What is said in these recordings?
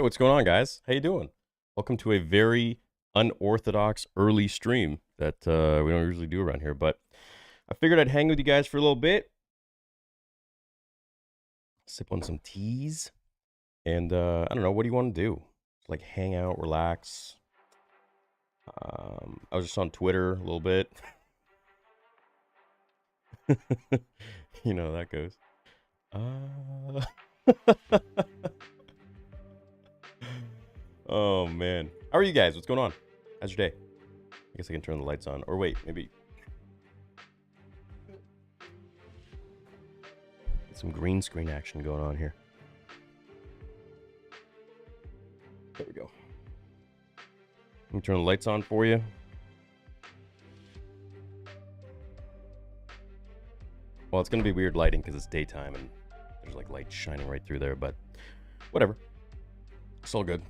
what's going on, guys? How you doing? Welcome to a very unorthodox early stream that we don't usually do around here, but I figured I'd hang with you guys for a little bit, sip on some teas, and I don't know, what do you want to do? Like hang out, relax. I was just on Twitter a little bit. You know how that goes. Oh man, how are you guys? What's going on? How's your day? I guess I can turn the lights on, or wait, maybe get some green screen action going on here. There we go. Let me turn the lights on for you. Well, it's going to be weird lighting because it's daytime and there's like light shining right through there, but whatever. It's all good.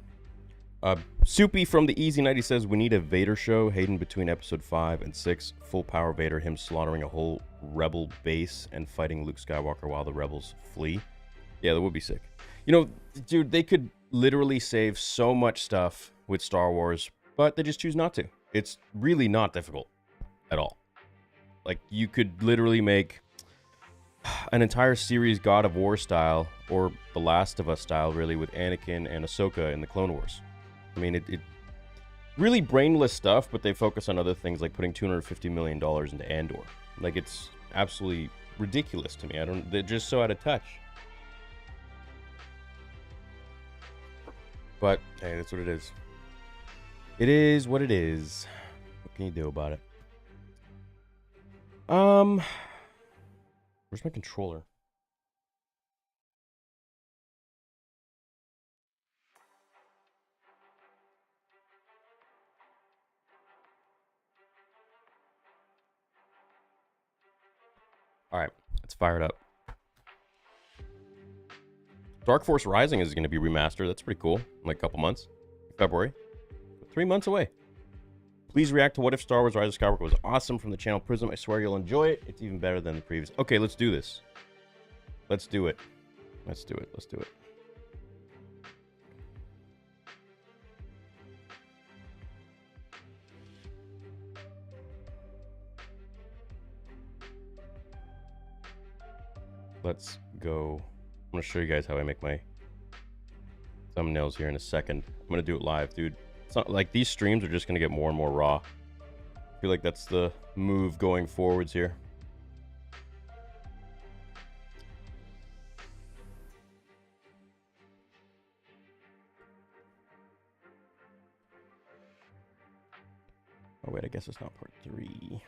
Soupy from the Easy 90 says, we need a Vader show. Hayden between episode 5 and 6. Full power Vader, him slaughtering a whole rebel base and fighting Luke Skywalker while the rebels flee. Yeah, that would be sick. You know, dude, they could literally save so much stuff with Star Wars, but they just choose not to. It's really not difficult at all. Like, you could literally make an entire series God of War style, or The Last of Us style, really, with Anakin and Ahsoka in the Clone Wars. I mean, it really brainless stuff, but they focus on other things like putting $250 million into Andor. Like, it's absolutely ridiculous to me. They're just so out of touch. But, hey, that's what it is. It is what it is. What can you do about it? Where's my controller? All right, let's fire it up. Dark Force Rising is going to be remastered. That's pretty cool. In like a couple months. February. 3 months away. Please react to What If Star Wars Rise of Skywalker was awesome from the channel Prism. I swear you'll enjoy it. It's even better than the previous. Okay, let's do this. Let's do it. Let's do it. Let's do it. Let's go. I'm going to show you guys how I make my thumbnails here in a second. I'm going to do it live, dude. It's not like these streams are just going to get more and more raw. I feel like that's the move going forwards here. Oh, wait, I guess it's not part 3.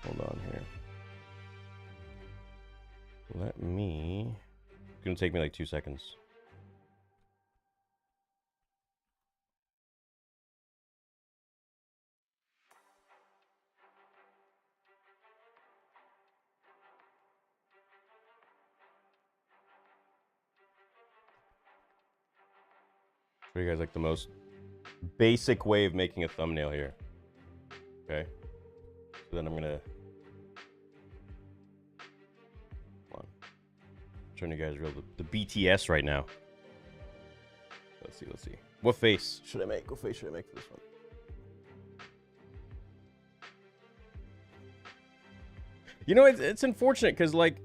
Hold on here. Let me... It's gonna take me like 2 seconds. Show you guys like the most basic way of making a thumbnail here. Okay. So then I'm gonna... Hold on. I'm showing you guys the BTS right now. Let's see, let's see. What face should I make? What face should I make for this one? You know, it's unfortunate because, like,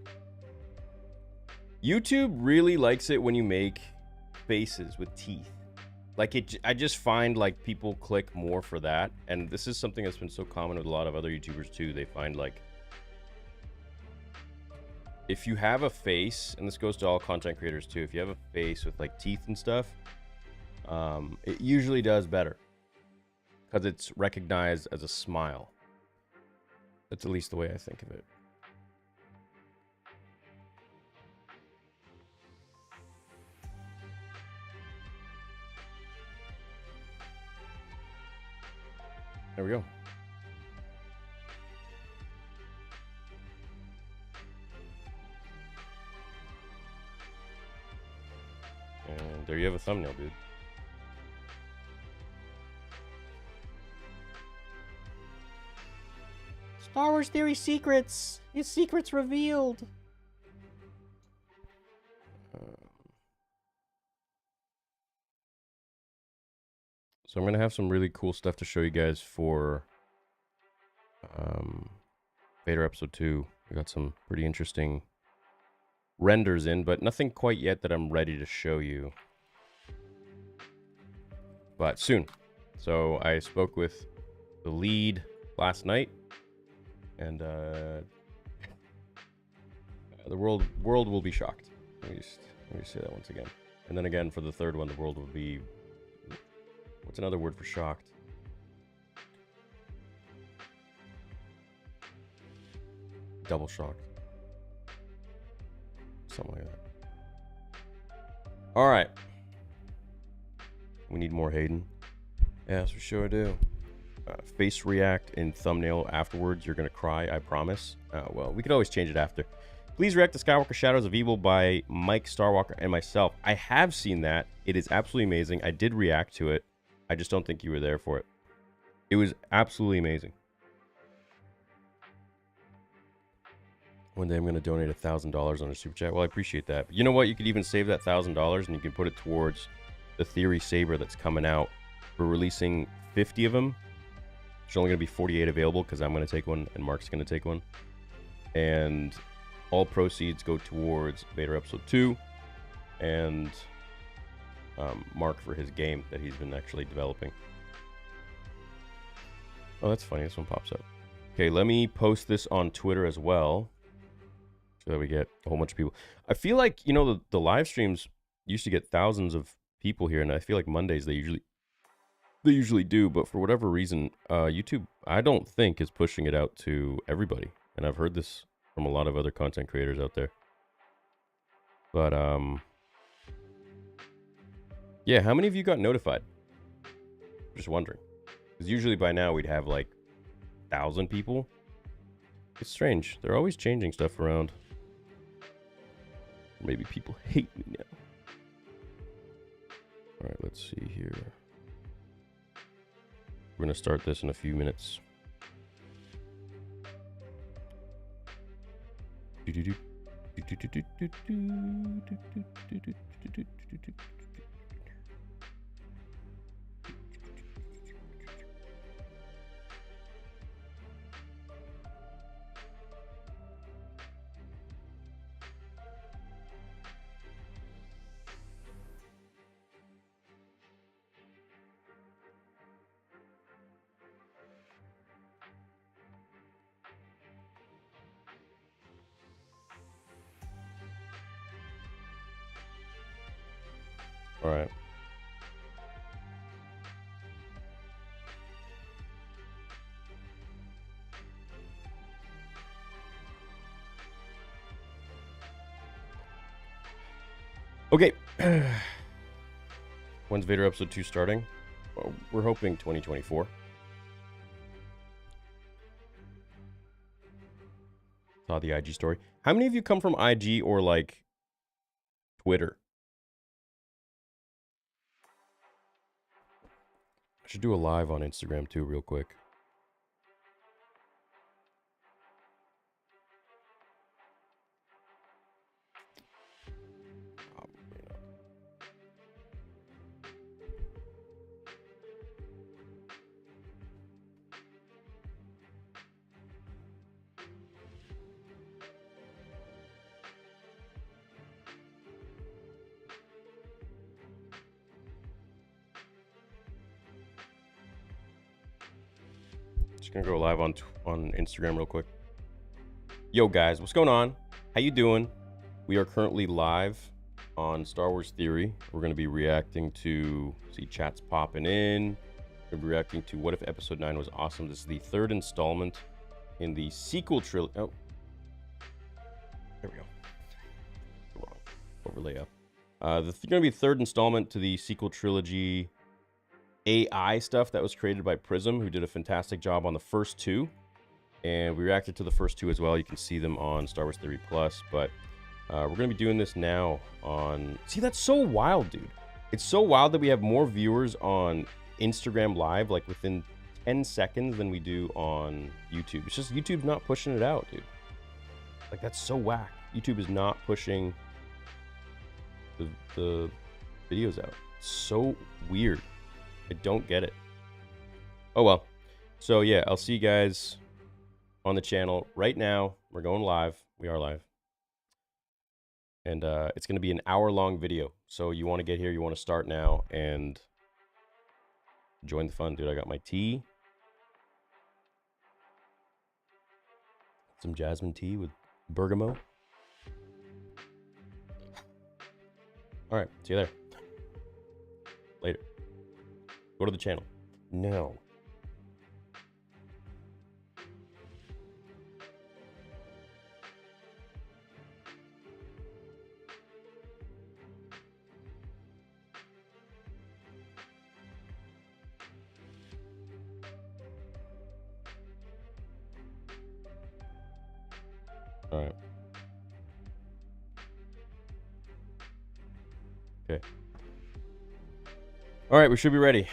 YouTube really likes it when you make faces with teeth. Like, I just find, like, people click more for that. And this is something that's been so common with a lot of other YouTubers, too. They find, like, if you have a face, and this goes to all content creators, too. If you have a face with, like, teeth and stuff, it usually does better. Because it's recognized as a smile. That's at least the way I think of it. There we go. And there you have a thumbnail, dude. Star Wars Theory secrets. His secrets revealed. So I'm going to have some really cool stuff to show you guys for Vader Episode 2. We got some pretty interesting renders in, but nothing quite yet that I'm ready to show you. But soon. So I spoke with the lead last night, and the world will be shocked. Let me say that once again. And then again for the third one, the world will be... What's another word for shocked? Double shocked. Something like that. All right. We need more Hayden. Yes, we sure do. Face react in thumbnail afterwards. You're going to cry, I promise. Well, we could always change it after. Please react to Skywalker Shadows of Evil by Mike Starwalker and myself. I have seen that. It is absolutely amazing. I did react to it. I just don't think you were there for it. It was absolutely amazing. One day I'm going to donate $1,000 on a super chat. Well, I appreciate that. But you know what? You could even save that $1,000 and you can put it towards the Theory Saber that's coming out. We're releasing 50 of them. There's only going to be 48 available because I'm going to take one and Mark's going to take one. And all proceeds go towards Vader Episode 2 and Mark for his game that he's been actually developing. Oh, that's funny. This one pops up. Okay, let me post this on Twitter as well so that we get a whole bunch of people. I feel like, you know, the live streams used to get thousands of people here, and I feel like Mondays they usually do, but for whatever reason, YouTube, I don't think, is pushing it out to everybody. And I've heard this from a lot of other content creators out there. But, yeah, how many of you got notified? Just wondering. Because usually by now we'd have like 1,000 people. It's strange. They're always changing stuff around. Maybe people hate me now. Alright, let's see here. We're going to start this in a few minutes. All right. Okay. When's Vader Episode 2 starting? Well, we're hoping 2024. Saw the IG story. How many of you come from IG or like Twitter? I should do a live on Instagram too, real quick. Just gonna go live on Instagram real quick. Yo guys, what's going on? How you doing? We are currently live on Star Wars Theory. We're gonna be reacting to, see chats popping in. We're gonna be reacting to What If Episode 9 Was Awesome. This is the third installment in the sequel trilogy. Oh, there we go. Wrong overlay up. This is gonna be the third installment to the sequel trilogy AI stuff that was created by Prism, who did a fantastic job on the first two. And we reacted to the first two as well. You can see them on Star Wars Theory Plus. But We're going to be doing this now on... See, that's so wild, dude. It's so wild that we have more viewers on Instagram Live, like within 10 seconds than we do on YouTube. It's just YouTube's not pushing it out, dude. Like, that's so whack. YouTube is not pushing the videos out. It's so weird. I don't get it. Oh, well. So, yeah, I'll see you guys on the channel right now. We're going live. We are live. And it's going to be an hour-long video. So you want to get here, you want to start now, and join the fun, dude. I got my tea. Some jasmine tea with bergamot. All right, see you there. Later. Go to the channel. No. All right. Okay. All right, we should be ready.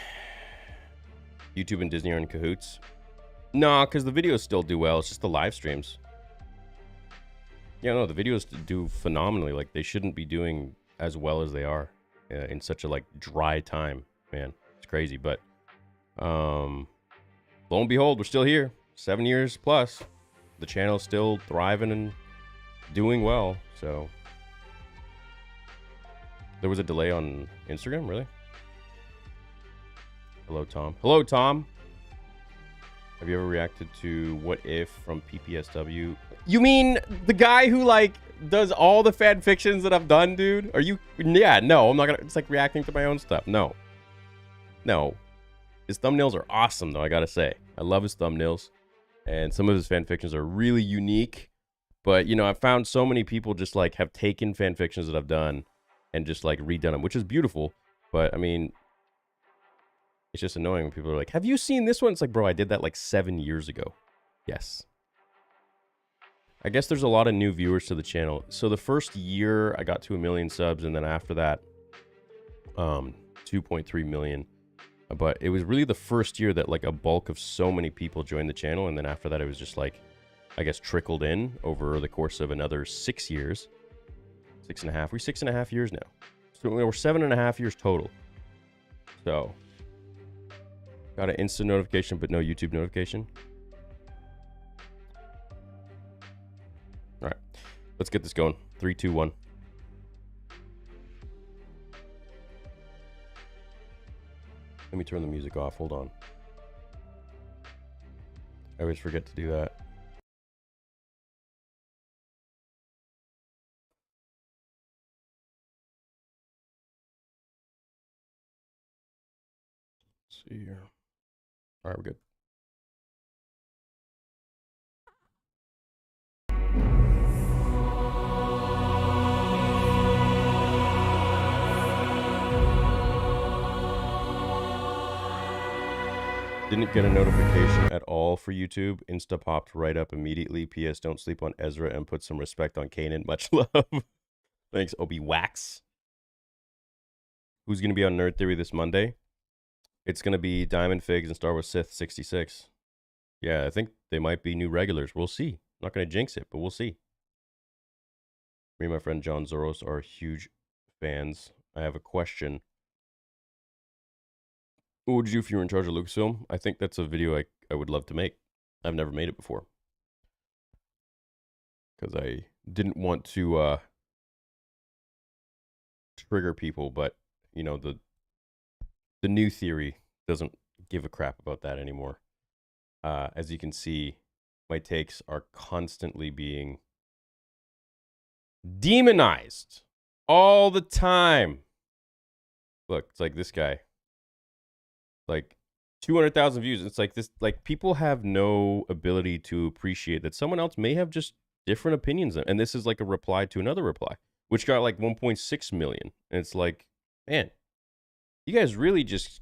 YouTube and Disney are in cahoots. Nah, because the videos still do well. It's just the live streams. Yeah, no, the videos do phenomenally. Like, they shouldn't be doing as well as they are in such a, like, dry time. Man, it's crazy. But, lo and behold, we're still here. 7 years plus. The channel's still thriving and doing well, so... There was a delay on Instagram, really? Hello, Tom. Hello, Tom! Have you ever reacted to What If from PPSW? You mean the guy who, like, does all the fan fictions that I've done, dude? Are you... Yeah, no, I'm not gonna... It's like reacting to my own stuff. No. No. His thumbnails are awesome, though, I gotta say. I love his thumbnails. And some of his fan fictions are really unique. But, you know, I've found so many people just, like, have taken fan fictions that I've done and just, like, redone them, which is beautiful. But, I mean, it's just annoying when people are like, have you seen this one? It's like, bro, I did that, like, 7 years ago. Yes. I guess there's a lot of new viewers to the channel. So the first year, I got to 1 million subs. And then after that, 2.3 million. But it was really the first year that, like, a bulk of so many people joined the channel. And then after that, it was just, like, I guess, trickled in over the course of another 6 years. 6.5. We're 6.5 years now. So we're 7.5 years total. So, got an instant notification, but no YouTube notification. All right. Let's get this going. 3, 2, 1. Let me turn the music off. Hold on. I always forget to do that. Let's see here. All right, we're good. Didn't get a notification at all for YouTube. Insta popped right up immediately. PS, don't sleep on Ezra and put some respect on Kanan. Much love. Thanks, Obi Wax. Who's going to be on Nerd Theory this Monday? It's going to be Diamond Figs and Star Wars Sith 66. Yeah, I think they might be new regulars. We'll see. I'm not going to jinx it, but we'll see. Me and my friend John Zoros are huge fans. I have a question. What would you do if you were in charge of Lucasfilm? I think that's a video I would love to make. I've never made it before. Because I didn't want to trigger people, but, you know, the new theory doesn't give a crap about that anymore. As you can see, my takes are constantly being demonized all the time. Look, it's like this guy. Like 200,000 views. It's like this, like people have no ability to appreciate that someone else may have just different opinions. And this is like a reply to another reply, which got like 1.6 million. And it's like, man, you guys really just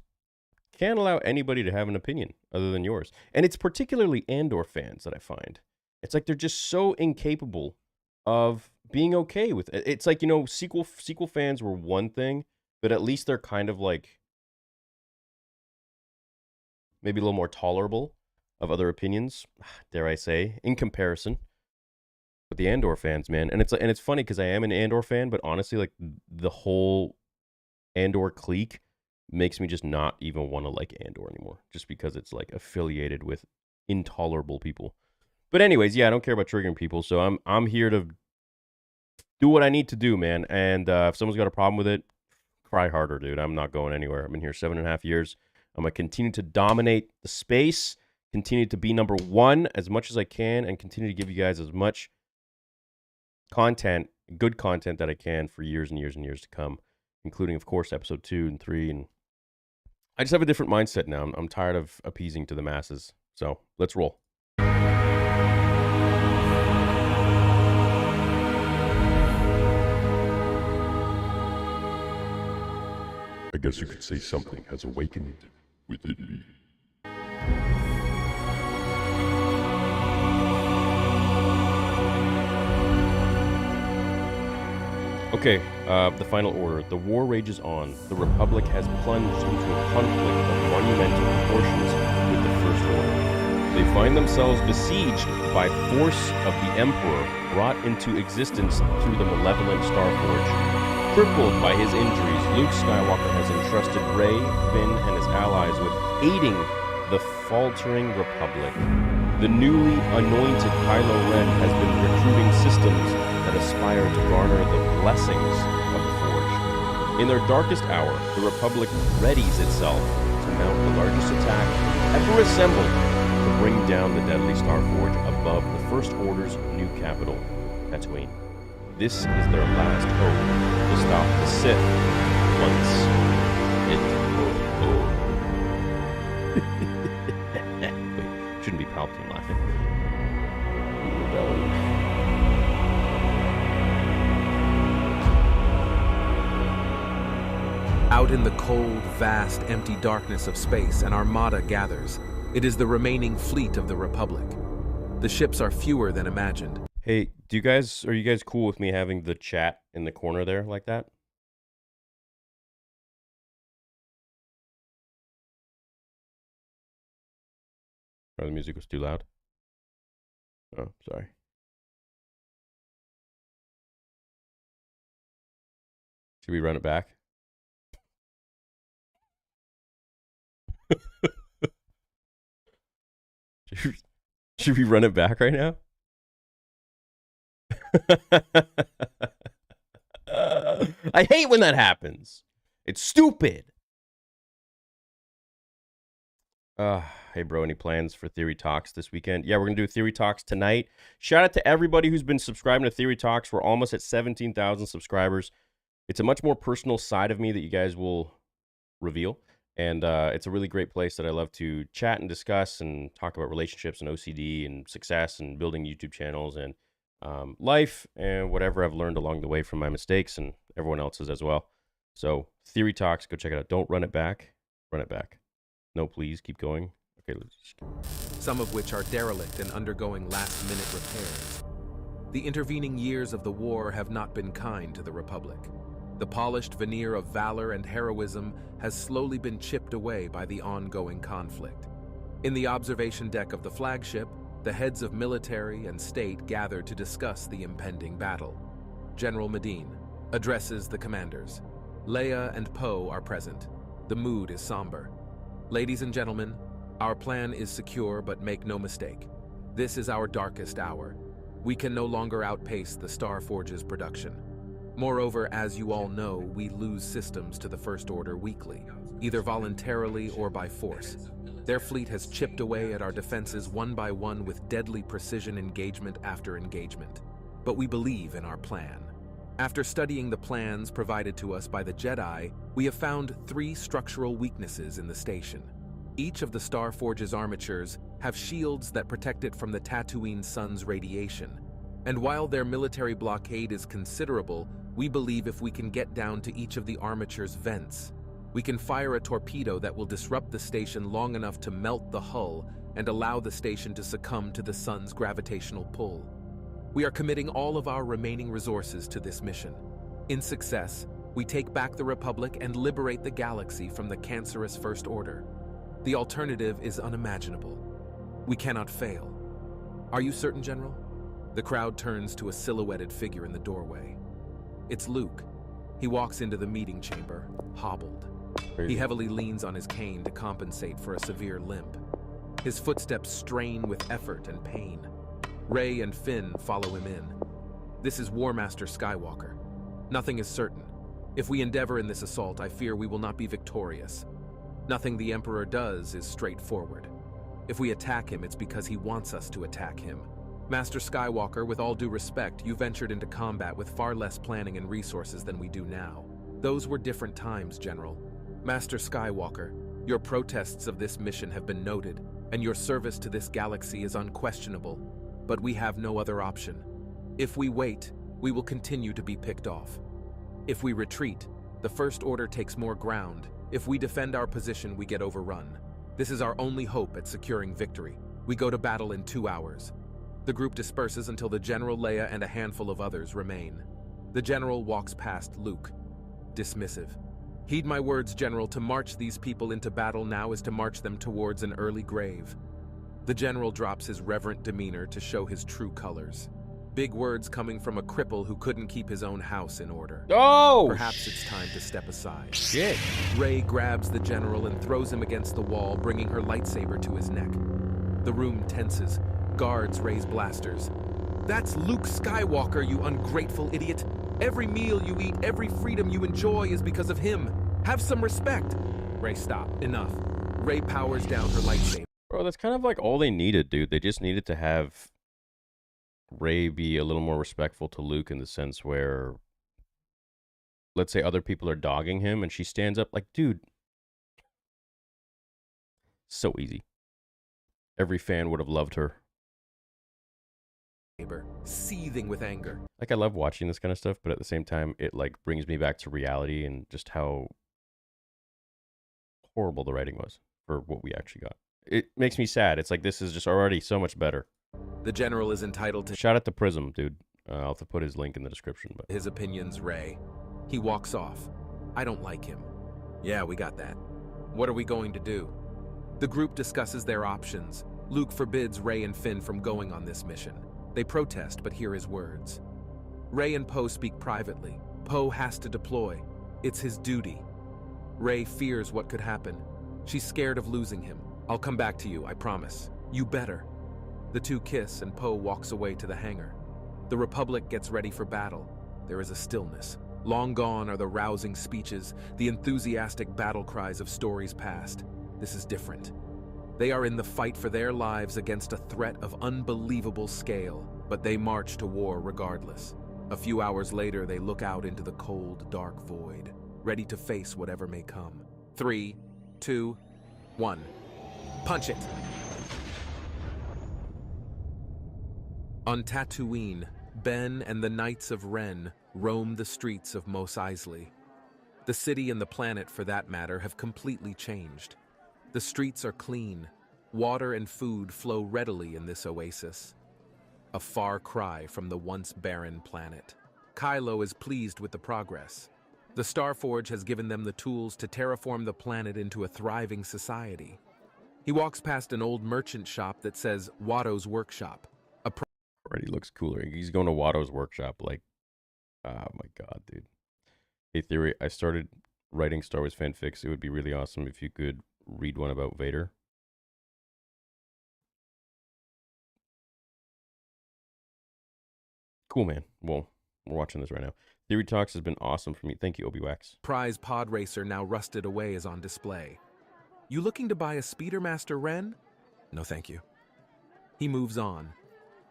can't allow anybody to have an opinion other than yours. And it's particularly Andor fans that I find. It's like they're just so incapable of being okay with it. It's like, you know, sequel fans were one thing, but at least they're kind of like maybe a little more tolerable of other opinions, dare I say, in comparison. But the Andor fans, man, and it's funny because I am an Andor fan, but honestly, like the whole Andor clique makes me just not even want to like Andor anymore, just because it's like affiliated with intolerable people. But anyways, yeah, I don't care about triggering people, so I'm here to do what I need to do, man. And if someone's got a problem with it, cry harder, dude. I'm not going anywhere. I've been here 7.5 years. I'm gonna continue to dominate the space, continue to be number one as much as I can, and continue to give you guys as much content, good content that I can for years and years and years to come, including, of course, episode 2 and 3. And I just have a different mindset now. I'm tired of appeasing to the masses. So let's roll. I guess you could say something has awakened within me. Okay, the final order. The war rages on. The Republic has plunged into a conflict of monumental proportions with the First Order. They find themselves besieged by force of the Emperor brought into existence through the malevolent Starforge. Crippled by his injuries, Luke Skywalker has entrusted Rey, Finn, and his allies with aiding the faltering Republic. The newly anointed Kylo Ren has been recruiting systems that aspire to garner the blessings of the Forge. In their darkest hour, the Republic readies itself to mount the largest attack ever assembled to bring down the deadly Starforge above the First Order's new capital, Tatooine. This is their last hope to stop the Sith once it Wait, shouldn't be Palpatine laughing. Rebellion. Out in the cold, vast, empty darkness of space, an armada gathers. It is the remaining fleet of the Republic. The ships are fewer than imagined. Hey, are you guys cool with me having the chat in the corner there like that? Or the music was too loud? Oh, sorry. Should we run it back? Should we run it back right now? I hate when that happens. It's stupid. Hey, bro, any plans for Theory Talks this weekend? Yeah, we're going to do Theory Talks tonight. Shout out to everybody who's been subscribing to Theory Talks. We're almost at 17,000 subscribers. It's a much more personal side of me that you guys will reveal. And it's a really great place that I love to chat and discuss and talk about relationships and OCD and success and building YouTube channels and life and whatever I've learned along the way from my mistakes and everyone else's as well. So Theory Talks, go check it out. Don't run it back. Run it back. No, please keep going. Okay, let's just... Some of which are derelict and undergoing last-minute repairs. The intervening years of the war have not been kind to the Republic. The polished veneer of valor and heroism has slowly been chipped away by the ongoing conflict. In the observation deck of the flagship, the heads of military and state gather to discuss the impending battle. General Medine addresses the commanders. Leia and Poe are present. The mood is somber. Ladies and gentlemen, our plan is secure, but make no mistake. This is our darkest hour. We can no longer outpace the Starforge's production. Moreover, as you all know, we lose systems to the First Order weekly, either voluntarily or by force. Their fleet has chipped away at our defenses one by one with deadly precision engagement after engagement. But we believe in our plan. After studying the plans provided to us by the Jedi, we have found 3 structural weaknesses in the station. Each of the Starforge's armatures have shields that protect it from the Tatooine sun's radiation. And while their military blockade is considerable, we believe if we can get down to each of the armature's vents, we can fire a torpedo that will disrupt the station long enough to melt the hull and allow the station to succumb to the sun's gravitational pull. We are committing all of our remaining resources to this mission. In success, we take back the Republic and liberate the galaxy from the cancerous First Order. The alternative is unimaginable. We cannot fail. Are you certain, General? The crowd turns to a silhouetted figure in the doorway. It's Luke. He walks into the meeting chamber, hobbled. He heavily leans on his cane to compensate for a severe limp. His footsteps strain with effort and pain. Rey and Finn follow him in. This is War Master Skywalker. Nothing is certain. If we endeavor in this assault, I fear we will not be victorious. Nothing the Emperor does is straightforward. If we attack him, it's because he wants us to attack him. Master Skywalker, with all due respect, you ventured into combat with far less planning and resources than we do now. Those were different times, General. Master Skywalker, your protests of this mission have been noted, and your service to this galaxy is unquestionable, but we have no other option. If we wait, we will continue to be picked off. If we retreat, the First Order takes more ground. If we defend our position, we get overrun. This is our only hope at securing victory. We go to battle in 2 hours. The group disperses until the General, Leia, and a handful of others remain. The General walks past Luke, dismissive. Heed my words, General. To march these people into battle now is to march them towards an early grave. The General drops his reverent demeanor to show his true colors. Big words coming from a cripple who couldn't keep his own house in order. Oh! Perhaps it's time to step aside. Shit. Rey grabs the General and throws him against the wall, bringing her lightsaber to his neck. The room tenses. Guards raise blasters. That's Luke Skywalker, you ungrateful idiot. Every meal you eat, every freedom you enjoy is because of him. Have some respect. Rey, stop. Enough. Rey powers down her lightsaber. Bro, that's kind of like all they needed, dude. They just needed to have Rey be a little more respectful to Luke in the sense where, let's say other people are dogging him and she stands up like, dude. So easy. Every fan would have loved her. Seething with anger. Like, I love watching this kind of stuff, but at the same time, it like brings me back to reality and just how horrible the writing was for what we actually got. It makes me sad. It's like, this is just already so much better. The General is entitled to Shout out to Prism, dude. I'll have to put his link in the description. But his opinions, Rey. He walks off. I don't like him. Yeah, we got that. What are we going to do? The group discusses their options. Luke forbids Rey and Finn from going on this mission. They protest, but hear his words. Rey and Poe speak privately. Poe has to deploy. It's his duty. Rey fears what could happen. She's scared of losing him. I'll come back to you, I promise. You better. The two kiss, and Poe walks away to the hangar. The Republic gets ready for battle. There is a stillness. Long gone are the rousing speeches, the enthusiastic battle cries of stories past. This is different. They are in the fight for their lives against a threat of unbelievable scale, but they march to war regardless. A few hours later, they look out into the cold, dark void, ready to face whatever may come. 3, 2, 1. Punch it! On Tatooine, Ben and the Knights of Ren roam the streets of Mos Eisley. The city and the planet, for that matter, have completely changed. The streets are clean. Water and food flow readily in this oasis. A far cry from the once barren planet. Kylo is pleased with the progress. The Starforge has given them the tools to terraform the planet into a thriving society. He walks past an old merchant shop that says Watto's Workshop. already looks cooler. He's going to Watto's workshop. Like, oh my god, dude. Hey, Theory, I started writing Star Wars fanfics. It would be really awesome if you could read one about Vader. Cool, man. Well, we're watching this right now. Theory Talks has been awesome for me. Thank you, Obi-Wax. Prize pod racer, now rusted away, is on display. You looking to buy a Speedermaster Ren? No, thank you. He moves on.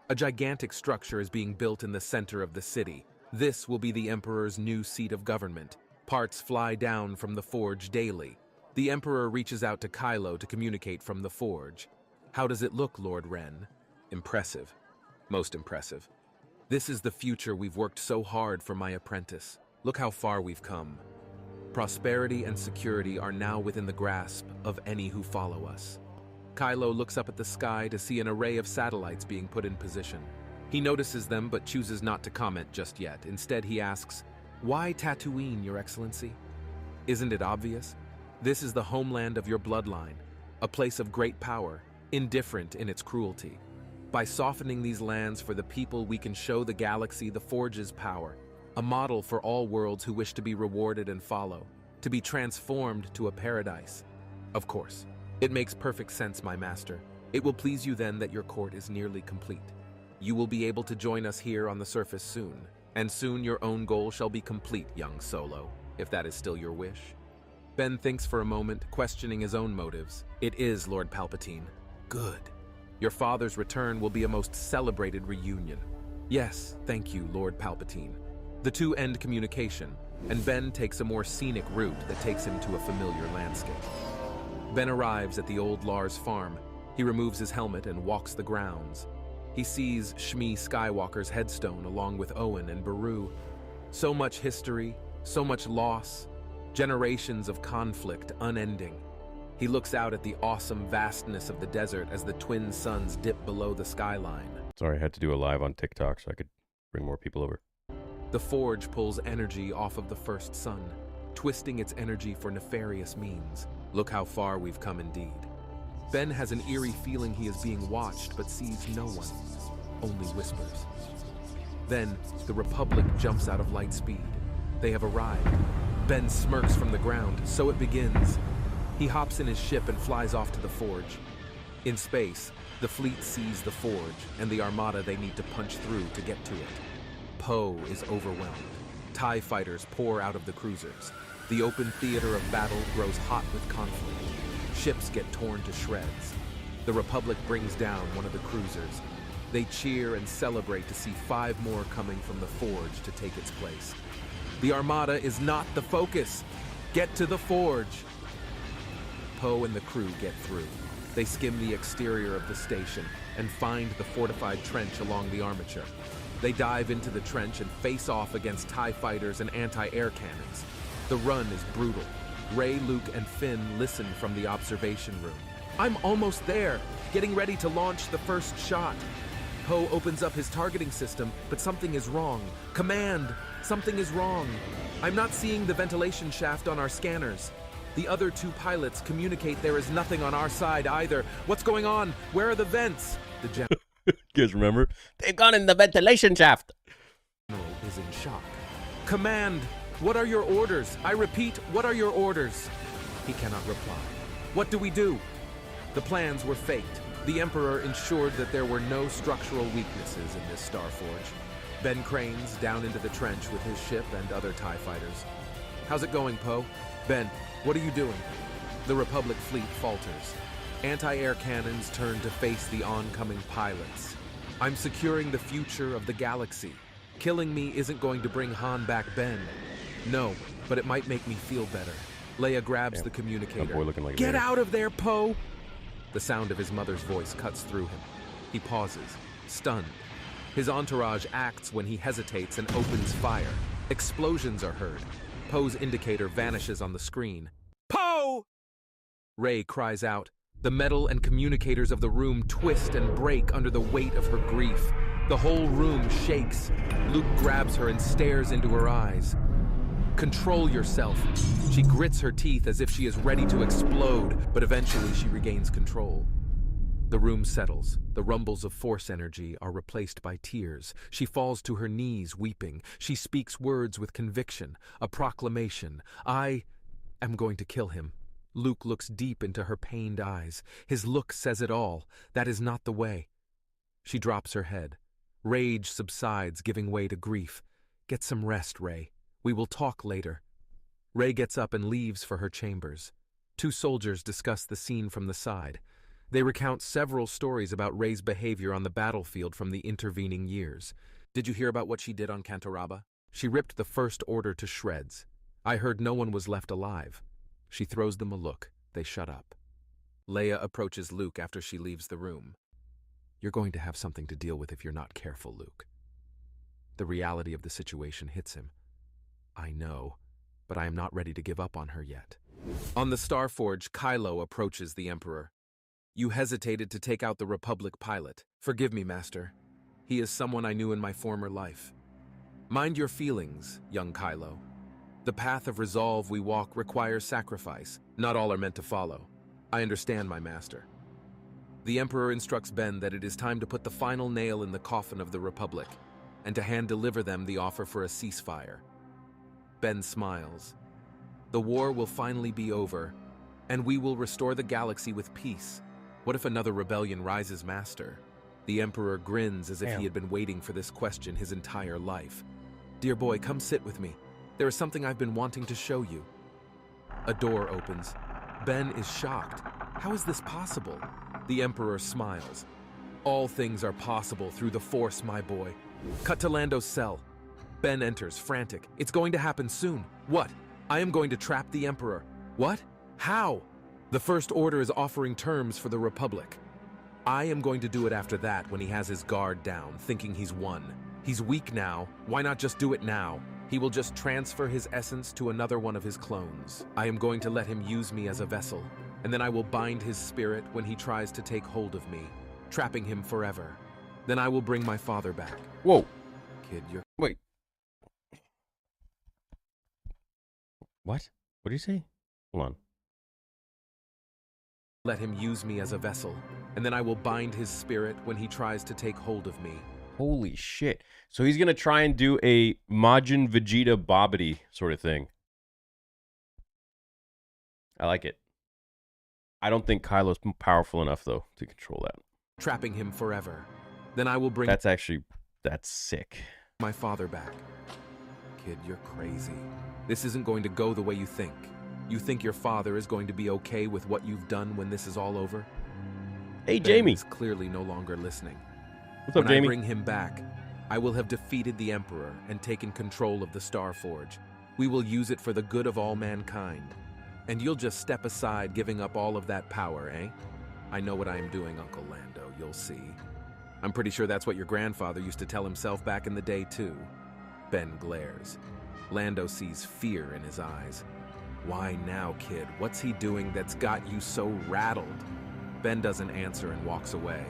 A gigantic structure is being built in the center of the city. This will be the Emperor's new seat of government. Parts fly down from the forge daily. The Emperor reaches out to Kylo to communicate from the forge. How does it look, Lord Ren? Impressive. Most impressive. This is the future we've worked so hard for, my apprentice. Look how far we've come. Prosperity and security are now within the grasp of any who follow us. Kylo looks up at the sky to see an array of satellites being put in position. He notices them but chooses not to comment just yet. Instead, he asks, "Why Tatooine, Your Excellency?" Isn't it obvious? This is the homeland of your bloodline, a place of great power, indifferent in its cruelty. By softening these lands for the people, we can show the galaxy the Forge's power, a model for all worlds who wish to be rewarded and follow, to be transformed to a paradise. Of course, it makes perfect sense, my master. It will please you then that your court is nearly complete. You will be able to join us here on the surface soon, and soon your own goal shall be complete, young Solo, if that is still your wish. Ben thinks for a moment, questioning his own motives. It is, Lord Palpatine. Good. Your father's return will be a most celebrated reunion. Yes, thank you, Lord Palpatine. The two end communication, and Ben takes a more scenic route that takes him to a familiar landscape. Ben arrives at the old Lars farm. He removes his helmet and walks the grounds. He sees Shmi Skywalker's headstone along with Owen and Beru. So much history, so much loss, generations of conflict unending. He looks out at the awesome vastness of the desert as the twin suns dip below the skyline. Sorry, I had to do a live on TikTok so I could bring more people over. The Forge pulls energy off of the first sun, twisting its energy for nefarious means. Look how far we've come indeed. Ben has an eerie feeling he is being watched, but sees no one, only whispers. Then, the Republic jumps out of light speed. They have arrived. Ben smirks from the ground, so it begins. He hops in his ship and flies off to the Forge. In space, the fleet sees the Forge and the armada they need to punch through to get to it. Poe is overwhelmed. TIE fighters pour out of the cruisers. The open theater of battle grows hot with conflict. Ships get torn to shreds. The Republic brings down one of the cruisers. They cheer and celebrate to see 5 more coming from the Forge to take its place. The armada is not the focus. Get to the Forge. Poe and the crew get through. They skim the exterior of the station and find the fortified trench along the armature. They dive into the trench and face off against TIE fighters and anti-air cannons. The run is brutal. Rey, Luke, and Finn listen from the observation room. I'm almost there, getting ready to launch the first shot. Poe opens up his targeting system, but something is wrong. Command! Something is wrong. I'm not seeing the ventilation shaft on our scanners. The other 2 pilots communicate there is nothing on our side either. What's going on? Where are the vents? The general You guys remember? They've gone in the ventilation shaft. is in shock. Command! What are your orders? I repeat, what are your orders? He cannot reply. What do we do? The plans were faked. The Emperor ensured that there were no structural weaknesses in this Star Forge. Ben cranes down into the trench with his ship and other TIE fighters. How's it going, Poe? Ben, what are you doing? The Republic fleet falters. Anti-air cannons turn to face the oncoming pilots. I'm securing the future of the galaxy. Killing me isn't going to bring Han back, Ben. No, but it might make me feel better. Leia grabs the communicator. That boy looking like Get Vader. out of there, Poe! The sound of his mother's voice cuts through him. He pauses, stunned. His entourage acts when he hesitates and opens fire. Explosions are heard. Poe's indicator vanishes on the screen. Poe! Rey cries out. The metal and communicators of the room twist and break under the weight of her grief. The whole room shakes. Luke grabs her and stares into her eyes. Control yourself. She grits her teeth as if she is ready to explode, but eventually she regains control. The room settles. The rumbles of Force energy are replaced by tears. She falls to her knees, weeping. She speaks words with conviction, a proclamation. I am going to kill him. Luke looks deep into her pained eyes. His look says it all. That is not the way. She drops her head. Rage subsides, giving way to grief. Get some rest, Rey. We will talk later. Rey gets up and leaves for her chambers. 2 soldiers discuss the scene from the side. They recount several stories about Rey's behavior on the battlefield from the intervening years. Did you hear about what she did on Cantoraba? She ripped the First Order to shreds. I heard no one was left alive. She throws them a look. They shut up. Leia approaches Luke after she leaves the room. You're going to have something to deal with if you're not careful, Luke. The reality of the situation hits him. I know, but I am not ready to give up on her yet. On the Starforge, Kylo approaches the Emperor. You hesitated to take out the Republic pilot. Forgive me, Master. He is someone I knew in my former life. Mind your feelings, young Kylo. The path of resolve we walk requires sacrifice. Not all are meant to follow. I understand, my master. The Emperor instructs Ben that it is time to put the final nail in the coffin of the Republic, and to hand-deliver them the offer for a ceasefire. Ben smiles. The war will finally be over, and we will restore the galaxy with peace. What if another rebellion rises, Master? The Emperor grins as if he had been waiting for this question his entire life. Dear boy, come sit with me. There is something I've been wanting to show you. A door opens. Ben is shocked. How is this possible? The Emperor smiles. All things are possible through the Force, my boy. Cut to Lando's cell. Ben enters, frantic. It's going to happen soon. What? I am going to trap the Emperor. What? How? The First Order is offering terms for the Republic. I am going to do it after that, when he has his guard down, thinking he's won. He's weak now. Why not just do it now? He will just transfer his essence to another one of his clones. I am going to let him use me as a vessel, and then I will bind his spirit when he tries to take hold of me, trapping him forever. Then I will bring my father back. Whoa. Kid, you're... Wait. What? What did you say? Hold on. Let him use me as a vessel, and then I will bind his spirit when he tries to take hold of me. Holy shit. So he's going to try and do a Majin Vegeta Bobbity sort of thing. I like it. I don't think Kylo's powerful enough, though, to control that. Trapping him forever. Then I will bring... That's sick. My father back. Kid, you're crazy. This isn't going to go the way you think. You think your father is going to be okay with what you've done when this is all over? Hey, Ben Jamie. is clearly no longer listening. What's up, When Jamie? I bring him back, I will have defeated the Emperor and taken control of the Star Forge. We will use it for the good of all mankind. And you'll just step aside, giving up all of that power, eh? I know what I am doing, Uncle Lando, you'll see. I'm pretty sure that's what your grandfather used to tell himself back in the day, too. Ben glares. Lando sees fear in his eyes. Why now, kid? What's he doing that's got you so rattled? Ben doesn't answer and walks away.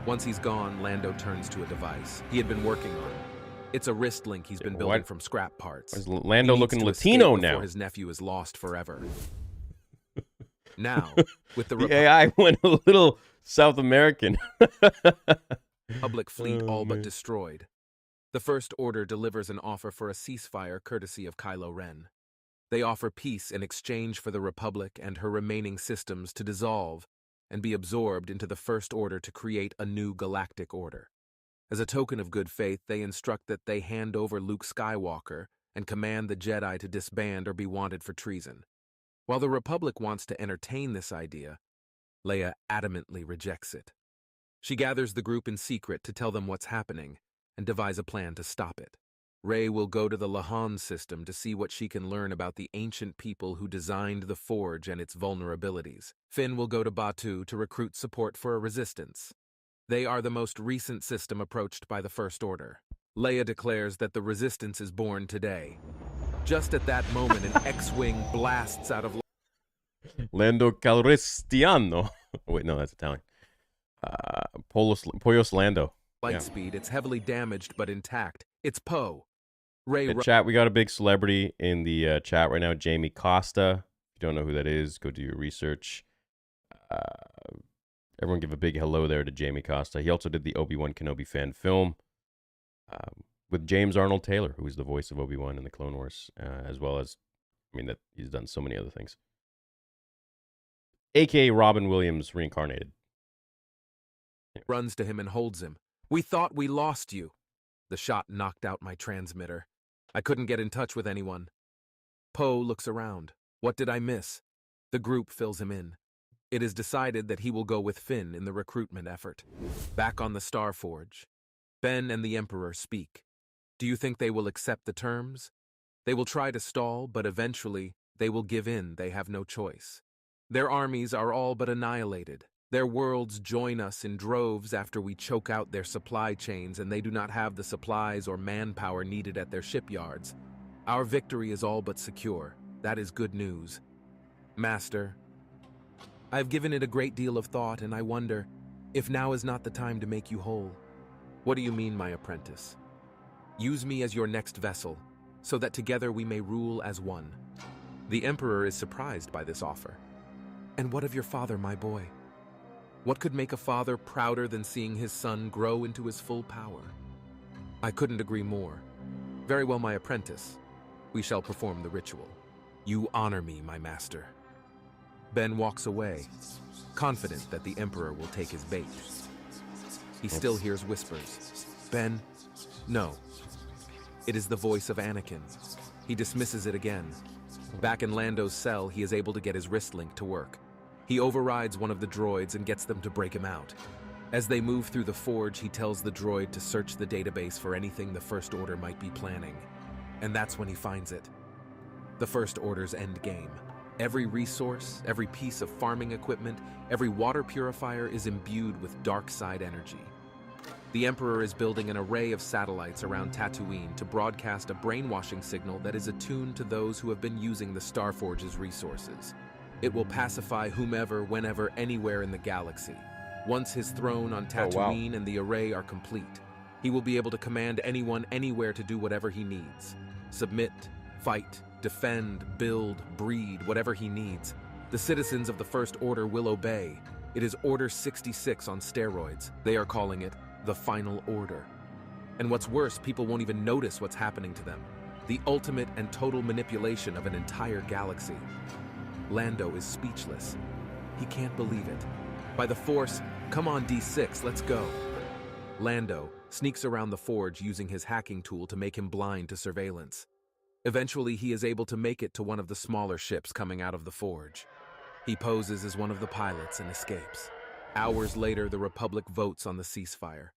Once he's gone, Lando turns to a device he had been working on. It's a wrist link he's been building from scrap parts. Is Lando He needs looking to Latino escape now? before his nephew is lost forever. Now, with the The AI went a little South American. Republic fleet Oh, all but man. destroyed, the First Order delivers an offer for a ceasefire courtesy of Kylo Ren. They offer peace in exchange for the Republic and her remaining systems to dissolve and be absorbed into the First Order to create a new galactic order. As a token of good faith, they instruct that they hand over Luke Skywalker and command the Jedi to disband or be wanted for treason. While the Republic wants to entertain this idea, Leia adamantly rejects it. She gathers the group in secret to tell them what's happening and devise a plan to stop it. Rey will go to the Lahan system to see what she can learn about the ancient people who designed the Forge and its vulnerabilities. Finn will go to Batuu to recruit support for a resistance. They are the most recent system approached by the First Order. Leia declares that the resistance is born today. Just at that moment, an X-Wing blasts out of Lando Calrissiano. Wait, no, that's Italian. Pollos Lando. light Yeah. speed. It's heavily damaged but intact. It's Poe. Rey In chat, we got a big celebrity in the chat right now, Jamie Costa. If you don't know who that is, go do your research. Everyone give a big hello there to Jamie Costa. He also did the Obi-Wan Kenobi fan film with James Arnold Taylor, who is the voice of Obi-Wan in the Clone Wars, as well as, that he's done so many other things. A.K.A. Robin Williams reincarnated. runs to him and holds him. We thought we lost you. The shot knocked out my transmitter. I couldn't get in touch with anyone. Poe looks around. What did I miss? The group fills him in. It is decided that he will go with Finn in the recruitment effort. Back on the Star Forge, Ben and the Emperor speak. Do you think they will accept the terms? They will try to stall, but eventually they will give in. They have no choice. Their armies are all but annihilated. Their worlds join us in droves after we choke out their supply chains, and they do not have the supplies or manpower needed at their shipyards. Our victory is all but secure. That is good news. Master, I have given it a great deal of thought, and I wonder if now is not the time to make you whole. What do you mean, my apprentice? Use me as your next vessel, so that together we may rule as one. The Emperor is surprised by this offer. And what of your father, my boy? What could make a father prouder than seeing his son grow into his full power? I couldn't agree more. Very well, my apprentice. We shall perform the ritual. You honor me, my master. Ben walks away, confident that the Emperor will take his bait. He still hears whispers. Ben, no. It is the voice of Anakin. He dismisses it again. Back in Lando's cell, he is able to get his wrist link to work. He overrides one of the droids and gets them to break him out. As they move through the forge, he tells the droid to search the database for anything the First Order might be planning. And that's when he finds it. The First Order's endgame. Every resource, every piece of farming equipment, every water purifier is imbued with dark side energy. The Emperor is building an array of satellites around Tatooine to broadcast a brainwashing signal that is attuned to those who have been using the Starforge's resources. It will pacify whomever, whenever, anywhere in the galaxy. Once his throne on Tatooine and the array are complete, he will be able to command anyone anywhere to do whatever he needs. Submit, fight, defend, build, breed, whatever he needs. The citizens of the First Order will obey. It is Order 66 on steroids. They are calling it the Final Order. And what's worse, people won't even notice what's happening to them. The ultimate and total manipulation of an entire galaxy. Lando is speechless. He can't believe it. By the Force, come on D6, let's go. Lando sneaks around the forge using his hacking tool to make him blind to surveillance. Eventually, he is able to make it to one of the smaller ships coming out of the forge. He poses as one of the pilots and escapes. Hours later, the Republic votes on the ceasefire.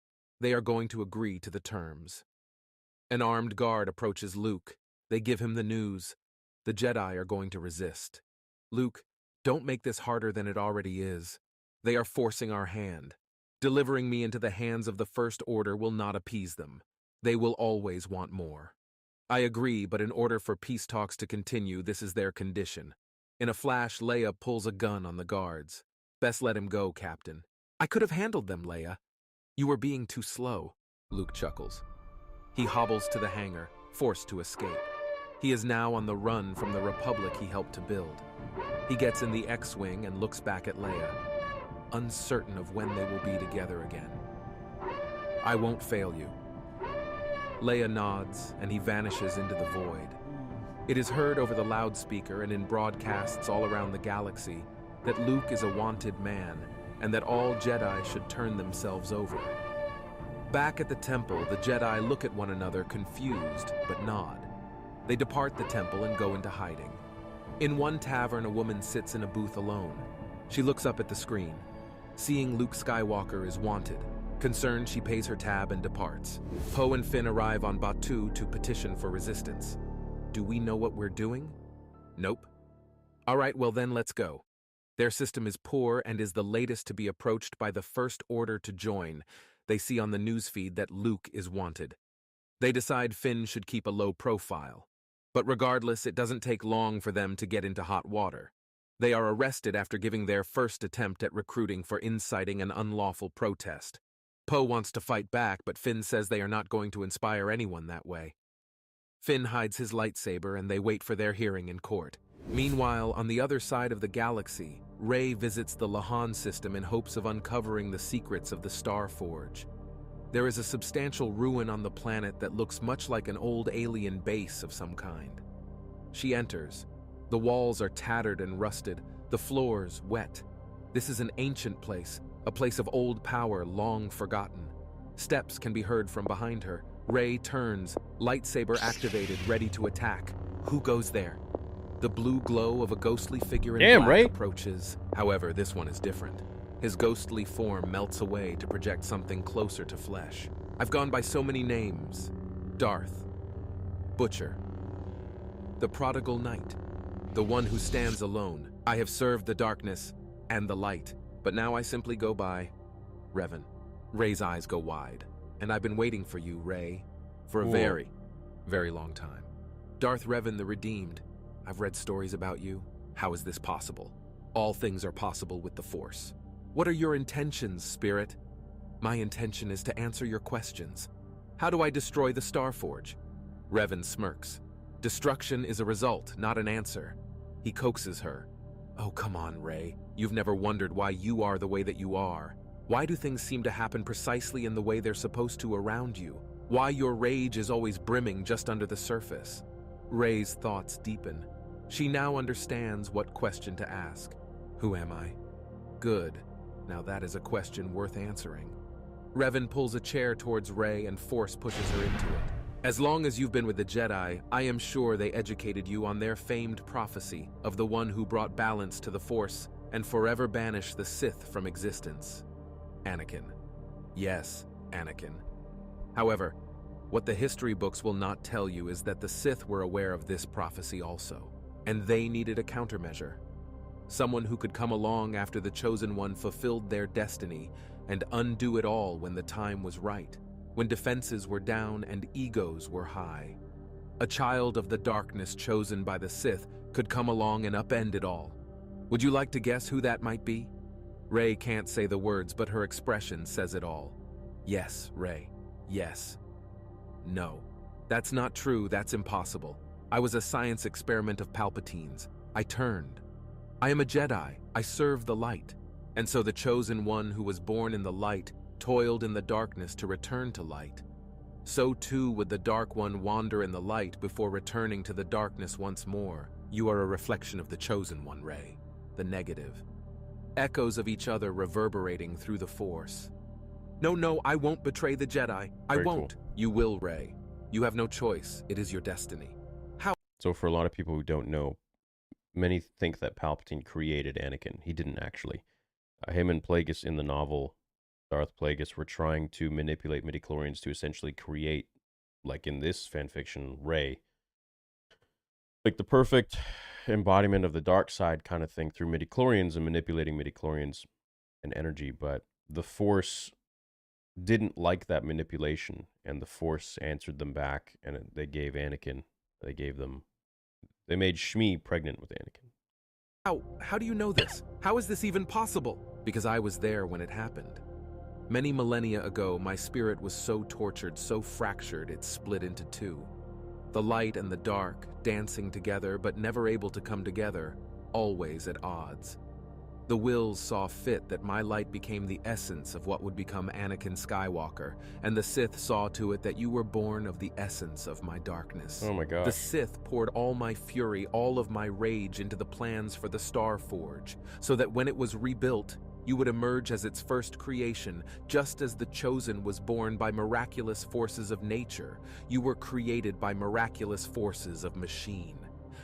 They are going to agree to the terms. An armed guard approaches Luke. They give him the news. The Jedi are going to resist. Luke, don't make this harder than it already is. They are forcing our hand. Delivering me into the hands of the First Order will not appease them. They will always want more. I agree, but in order for peace talks to continue, this is their condition. In a flash, Leia pulls a gun on the guards. Best let him go, Captain. I could have handled them, Leia. You were being too slow, Luke chuckles. He hobbles to the hangar, forced to escape. He is now on the run from the Republic he helped to build. He gets in the X-Wing and looks back at Leia, uncertain of when they will be together again. I won't fail you. Leia nods, and he vanishes into the void. It is heard over the loudspeaker and in broadcasts all around the galaxy that Luke is a wanted man, and that all Jedi should turn themselves over. Back at the temple, the Jedi look at one another confused, but nod. They depart the temple and go into hiding. In one tavern, a woman sits in a booth alone. She looks up at the screen. Seeing Luke Skywalker is wanted. Concerned, she pays her tab and departs. Poe and Finn arrive on Batuu to petition for resistance. Do we know what we're doing? Nope. All right, well then, let's go. Their system is poor and is the latest to be approached by the First Order to join. They see on the newsfeed that Luke is wanted. They decide Finn should keep a low profile. But regardless, it doesn't take long for them to get into hot water. They are arrested after giving their first attempt at recruiting for inciting an unlawful protest. Poe wants to fight back, but Finn says they are not going to inspire anyone that way. Finn hides his lightsaber and they wait for their hearing in court. Meanwhile, on the other side of the galaxy, Rey visits the Lahan system in hopes of uncovering the secrets of the Star Forge. There is a substantial ruin on the planet that looks much like an old alien base of some kind. She enters. The walls are tattered and rusted, the floors wet. This is an ancient place, a place of old power long forgotten. Steps can be heard from behind her. Rey turns, lightsaber activated, ready to attack. Who goes there? The blue glow of a ghostly figure in black Rey approaches. However, this one is different. His ghostly form melts away to project something closer to flesh. I've gone by so many names. Darth. Butcher. The Prodigal Knight. The one who stands alone. I have served the darkness and the light, but now I simply go by Revan. Rey's eyes go wide. And I've been waiting for you, Rey, for a very, very long time. Darth Revan the Redeemed. I've read stories about you. How is this possible? All things are possible with the Force. What are your intentions, Spirit? My intention is to answer your questions. How do I destroy the Starforge? Revan smirks. Destruction is a result, not an answer. He coaxes her. Oh, come on, Rey. You've never wondered why you are the way that you are. Why do things seem to happen precisely in the way they're supposed to around you? Why your rage is always brimming just under the surface? Rey's thoughts deepen. She now understands what question to ask. Who am I? Good. Now that is a question worth answering. Revan pulls a chair towards Rey and Force pushes her into it. As long as you've been with the Jedi, I am sure they educated you on their famed prophecy of the one who brought balance to the Force and forever banished the Sith from existence. Anakin. Yes, Anakin. However, what the history books will not tell you is that the Sith were aware of this prophecy also, and they needed a countermeasure. Someone who could come along after the Chosen One fulfilled their destiny and undo it all when the time was right, when defenses were down and egos were high. A child of the darkness chosen by the Sith could come along and upend it all. Would you like to guess who that might be? Rey can't say the words, but her expression says it all. Yes, Rey. Yes. No. That's not true. That's impossible. I was a science experiment of Palpatine's. I turned. I am a Jedi. I serve the light. And so the Chosen One who was born in the light toiled in the darkness to return to light. So too would the Dark One wander in the light before returning to the darkness once more. You are a reflection of the Chosen One, Rey. The negative. Echoes of each other reverberating through the Force. No, I won't betray the Jedi. I won't. Cool. You will, Rey. You have no choice. It is your destiny. How? So for a lot of people who don't know, many think that Palpatine created Anakin. He didn't actually. Him and Plagueis in the novel, Darth Plagueis, were trying to manipulate midichlorians to essentially create, like in this fanfiction, Rey. Like the perfect embodiment of the dark side kind of thing through midichlorians and manipulating midichlorians and energy. But the Force didn't like that manipulation, and the Force answered them back, and they gave Anakin, they made Shmi pregnant with Anakin. How do you know this? How is this even possible? Because I was there when it happened. Many millennia ago, my spirit was so tortured, so fractured, it split into two. The light and the dark, dancing together, but never able to come together, always at odds. The Wills saw fit that my light became the essence of what would become Anakin Skywalker, and the Sith saw to it that you were born of the essence of my darkness. Oh my gosh. The Sith poured all my fury, all of my rage into the plans for the Starforge, so that when it was rebuilt, you would emerge as its first creation, just as the Chosen was born by miraculous forces of nature. You were created by miraculous forces of machine.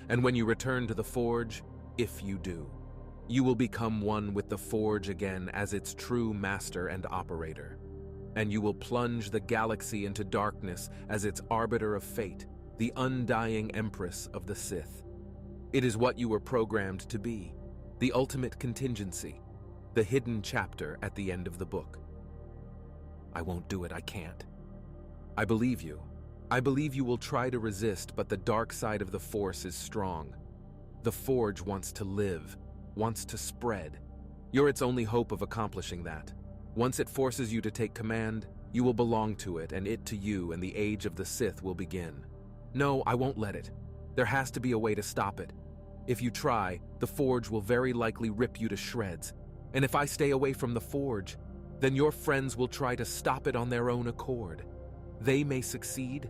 And when you return to the Forge, if you do, you will become one with the Forge again as its true master and operator. And you will plunge the galaxy into darkness as its arbiter of fate, the undying empress of the Sith. It is what you were programmed to be, the ultimate contingency, the hidden chapter at the end of the book. I won't do it, I can't. I believe you. I believe you will try to resist, but the dark side of the Force is strong. The Forge wants to live, wants to spread. You're its only hope of accomplishing that. Once it forces you to take command, you will belong to it, and it to you, and the age of the Sith will begin. No, I won't let it. There has to be a way to stop it. If you try, the Forge will very likely rip you to shreds. And if I stay away from the Forge, then your friends will try to stop it on their own accord. They may succeed,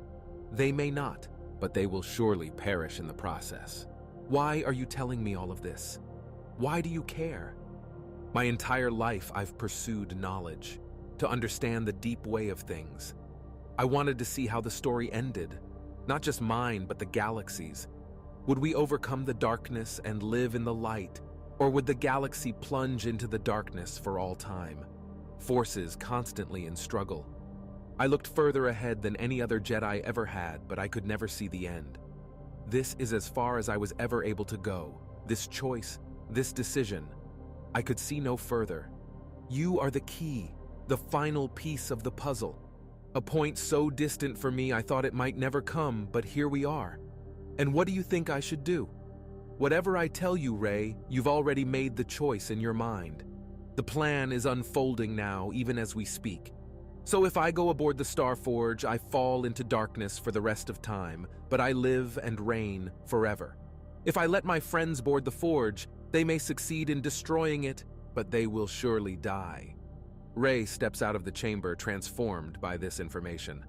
they may not, but they will surely perish in the process. Why are you telling me all of this? Why do you care? My entire life I've pursued knowledge, to understand the deep way of things. I wanted to see how the story ended, not just mine, but the galaxy's. Would we overcome the darkness and live in the light? Or would the galaxy plunge into the darkness for all time? Forces constantly in struggle. I looked further ahead than any other Jedi ever had, but I could never see the end. This is as far as I was ever able to go. This choice, this decision. I could see no further. You are the key, the final piece of the puzzle. A point so distant for me I thought it might never come, but here we are. And what do you think I should do? Whatever I tell you, Rey, you've already made the choice in your mind. The plan is unfolding now, even as we speak. So if I go aboard the Star Forge, I fall into darkness for the rest of time, but I live and reign forever. If I let my friends board the Forge, they may succeed in destroying it, but they will surely die. Rey steps out of the chamber, transformed by this information.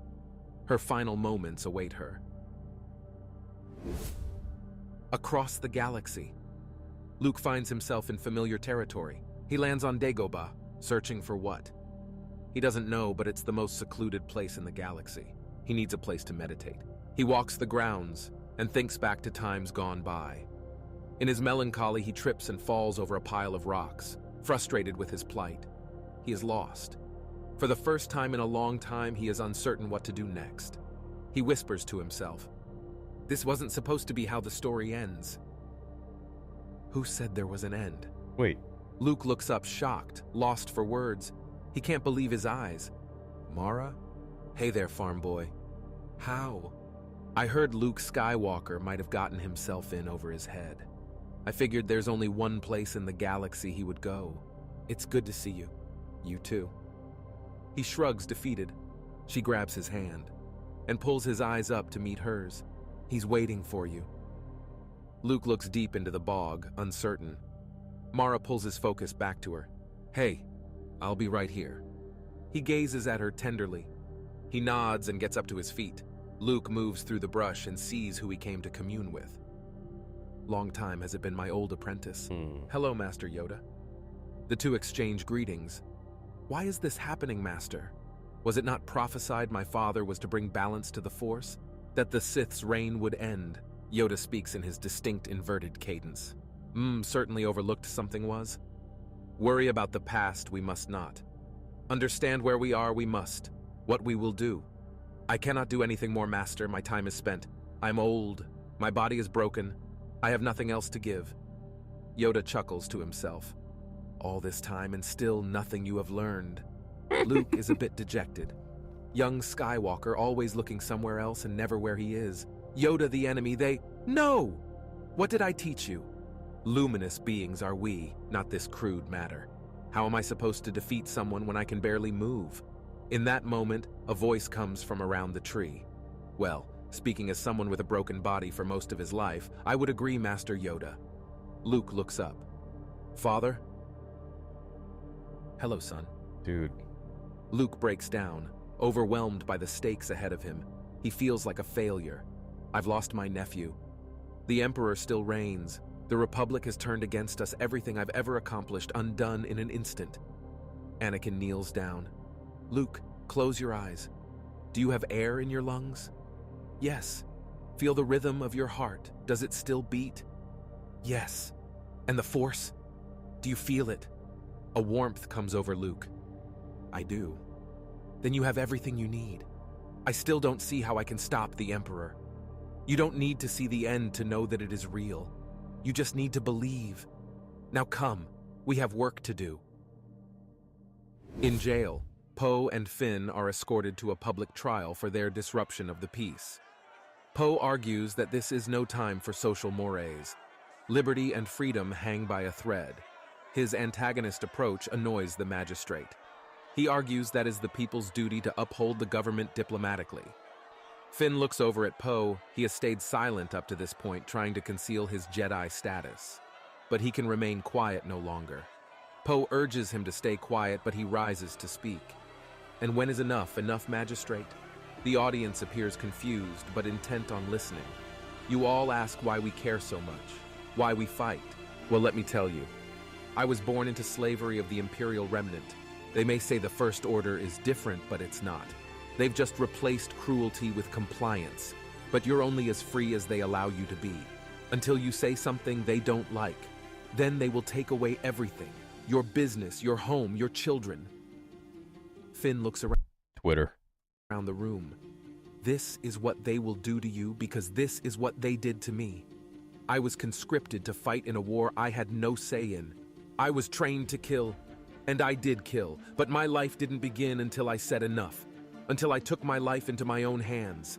Her final moments await her. Across the galaxy, Luke finds himself in familiar territory. He lands on Dagobah, searching for what? He doesn't know, but it's the most secluded place in the galaxy. He needs a place to meditate. He walks the grounds and thinks back to times gone by. In his melancholy, he trips and falls over a pile of rocks, frustrated with his plight. He is lost. For the first time in a long time, he is uncertain what to do next. He whispers to himself, "This wasn't supposed to be how the story ends." Who said there was an end? Wait. Luke looks up, shocked, lost for words. He can't believe his eyes. Mara? Hey there, farm boy. How? I heard Luke Skywalker might have gotten himself in over his head. I figured there's only one place in the galaxy he would go. It's good to see you. You too. He shrugs, defeated. She grabs his hand and pulls his eyes up to meet hers. He's waiting for you. Luke looks deep into the bog, uncertain. Mara pulls his focus back to her. Hey, I'll be right here. He gazes at her tenderly. He nods and gets up to his feet. Luke moves through the brush and sees who he came to commune with. Long time has it been my old apprentice. Hello, Master Yoda. The two exchange greetings. Why is this happening, Master? Was it not prophesied my father was to bring balance to the Force? That the Sith's reign would end? Yoda speaks in his distinct inverted cadence. Certainly overlooked something was. Worry about the past we must not. Understand where we are we must. What we will do. I cannot do anything more, Master. My time is spent. I'm old. My body is broken. I have nothing else to give. Yoda chuckles to himself. All this time and still nothing you have learned. Luke is a bit dejected. Young Skywalker always looking somewhere else and never where he is. Yoda the enemy, No! What did I teach you? Luminous beings are we, not this crude matter. How am I supposed to defeat someone when I can barely move? In that moment, a voice comes from around the tree. Well, speaking as someone with a broken body for most of his life, I would agree, Master Yoda. Luke looks up. Father? Hello, son. Dude. Luke breaks down, overwhelmed by the stakes ahead of him. He feels like a failure. I've lost my nephew. The Emperor still reigns. The Republic has turned against us. Everything I've ever accomplished undone in an instant. Anakin kneels down. Luke, close your eyes. Do you have air in your lungs? Yes. Feel the rhythm of your heart. Does it still beat? Yes. And the Force? Do you feel it? A warmth comes over Luke. I do. Then you have everything you need. I still don't see how I can stop the Emperor. You don't need to see the end to know that it is real. You just need to believe. Now come, we have work to do. In jail, Poe and Finn are escorted to a public trial for their disruption of the peace. Poe argues that this is no time for social mores. Liberty and freedom hang by a thread. His antagonist approach annoys the magistrate. He argues that is the people's duty to uphold the government diplomatically. Finn looks over at Poe. He has stayed silent up to this point, trying to conceal his Jedi status. But he can remain quiet no longer. Poe urges him to stay quiet, but he rises to speak. And when is enough, magistrate? The audience appears confused, but intent on listening. You all ask why we care so much, why we fight. Well, let me tell you. I was born into slavery of the Imperial Remnant. They may say the First Order is different, but it's not. They've just replaced cruelty with compliance. But you're only as free as they allow you to be. Until you say something they don't like. Then they will take away everything. Your business, your home, your children. Finn looks around the room. This is what they will do to you because this is what they did to me. I was conscripted to fight in a war I had no say in. I was trained to kill, and I did kill, but my life didn't begin until I said enough. Until I took my life into my own hands.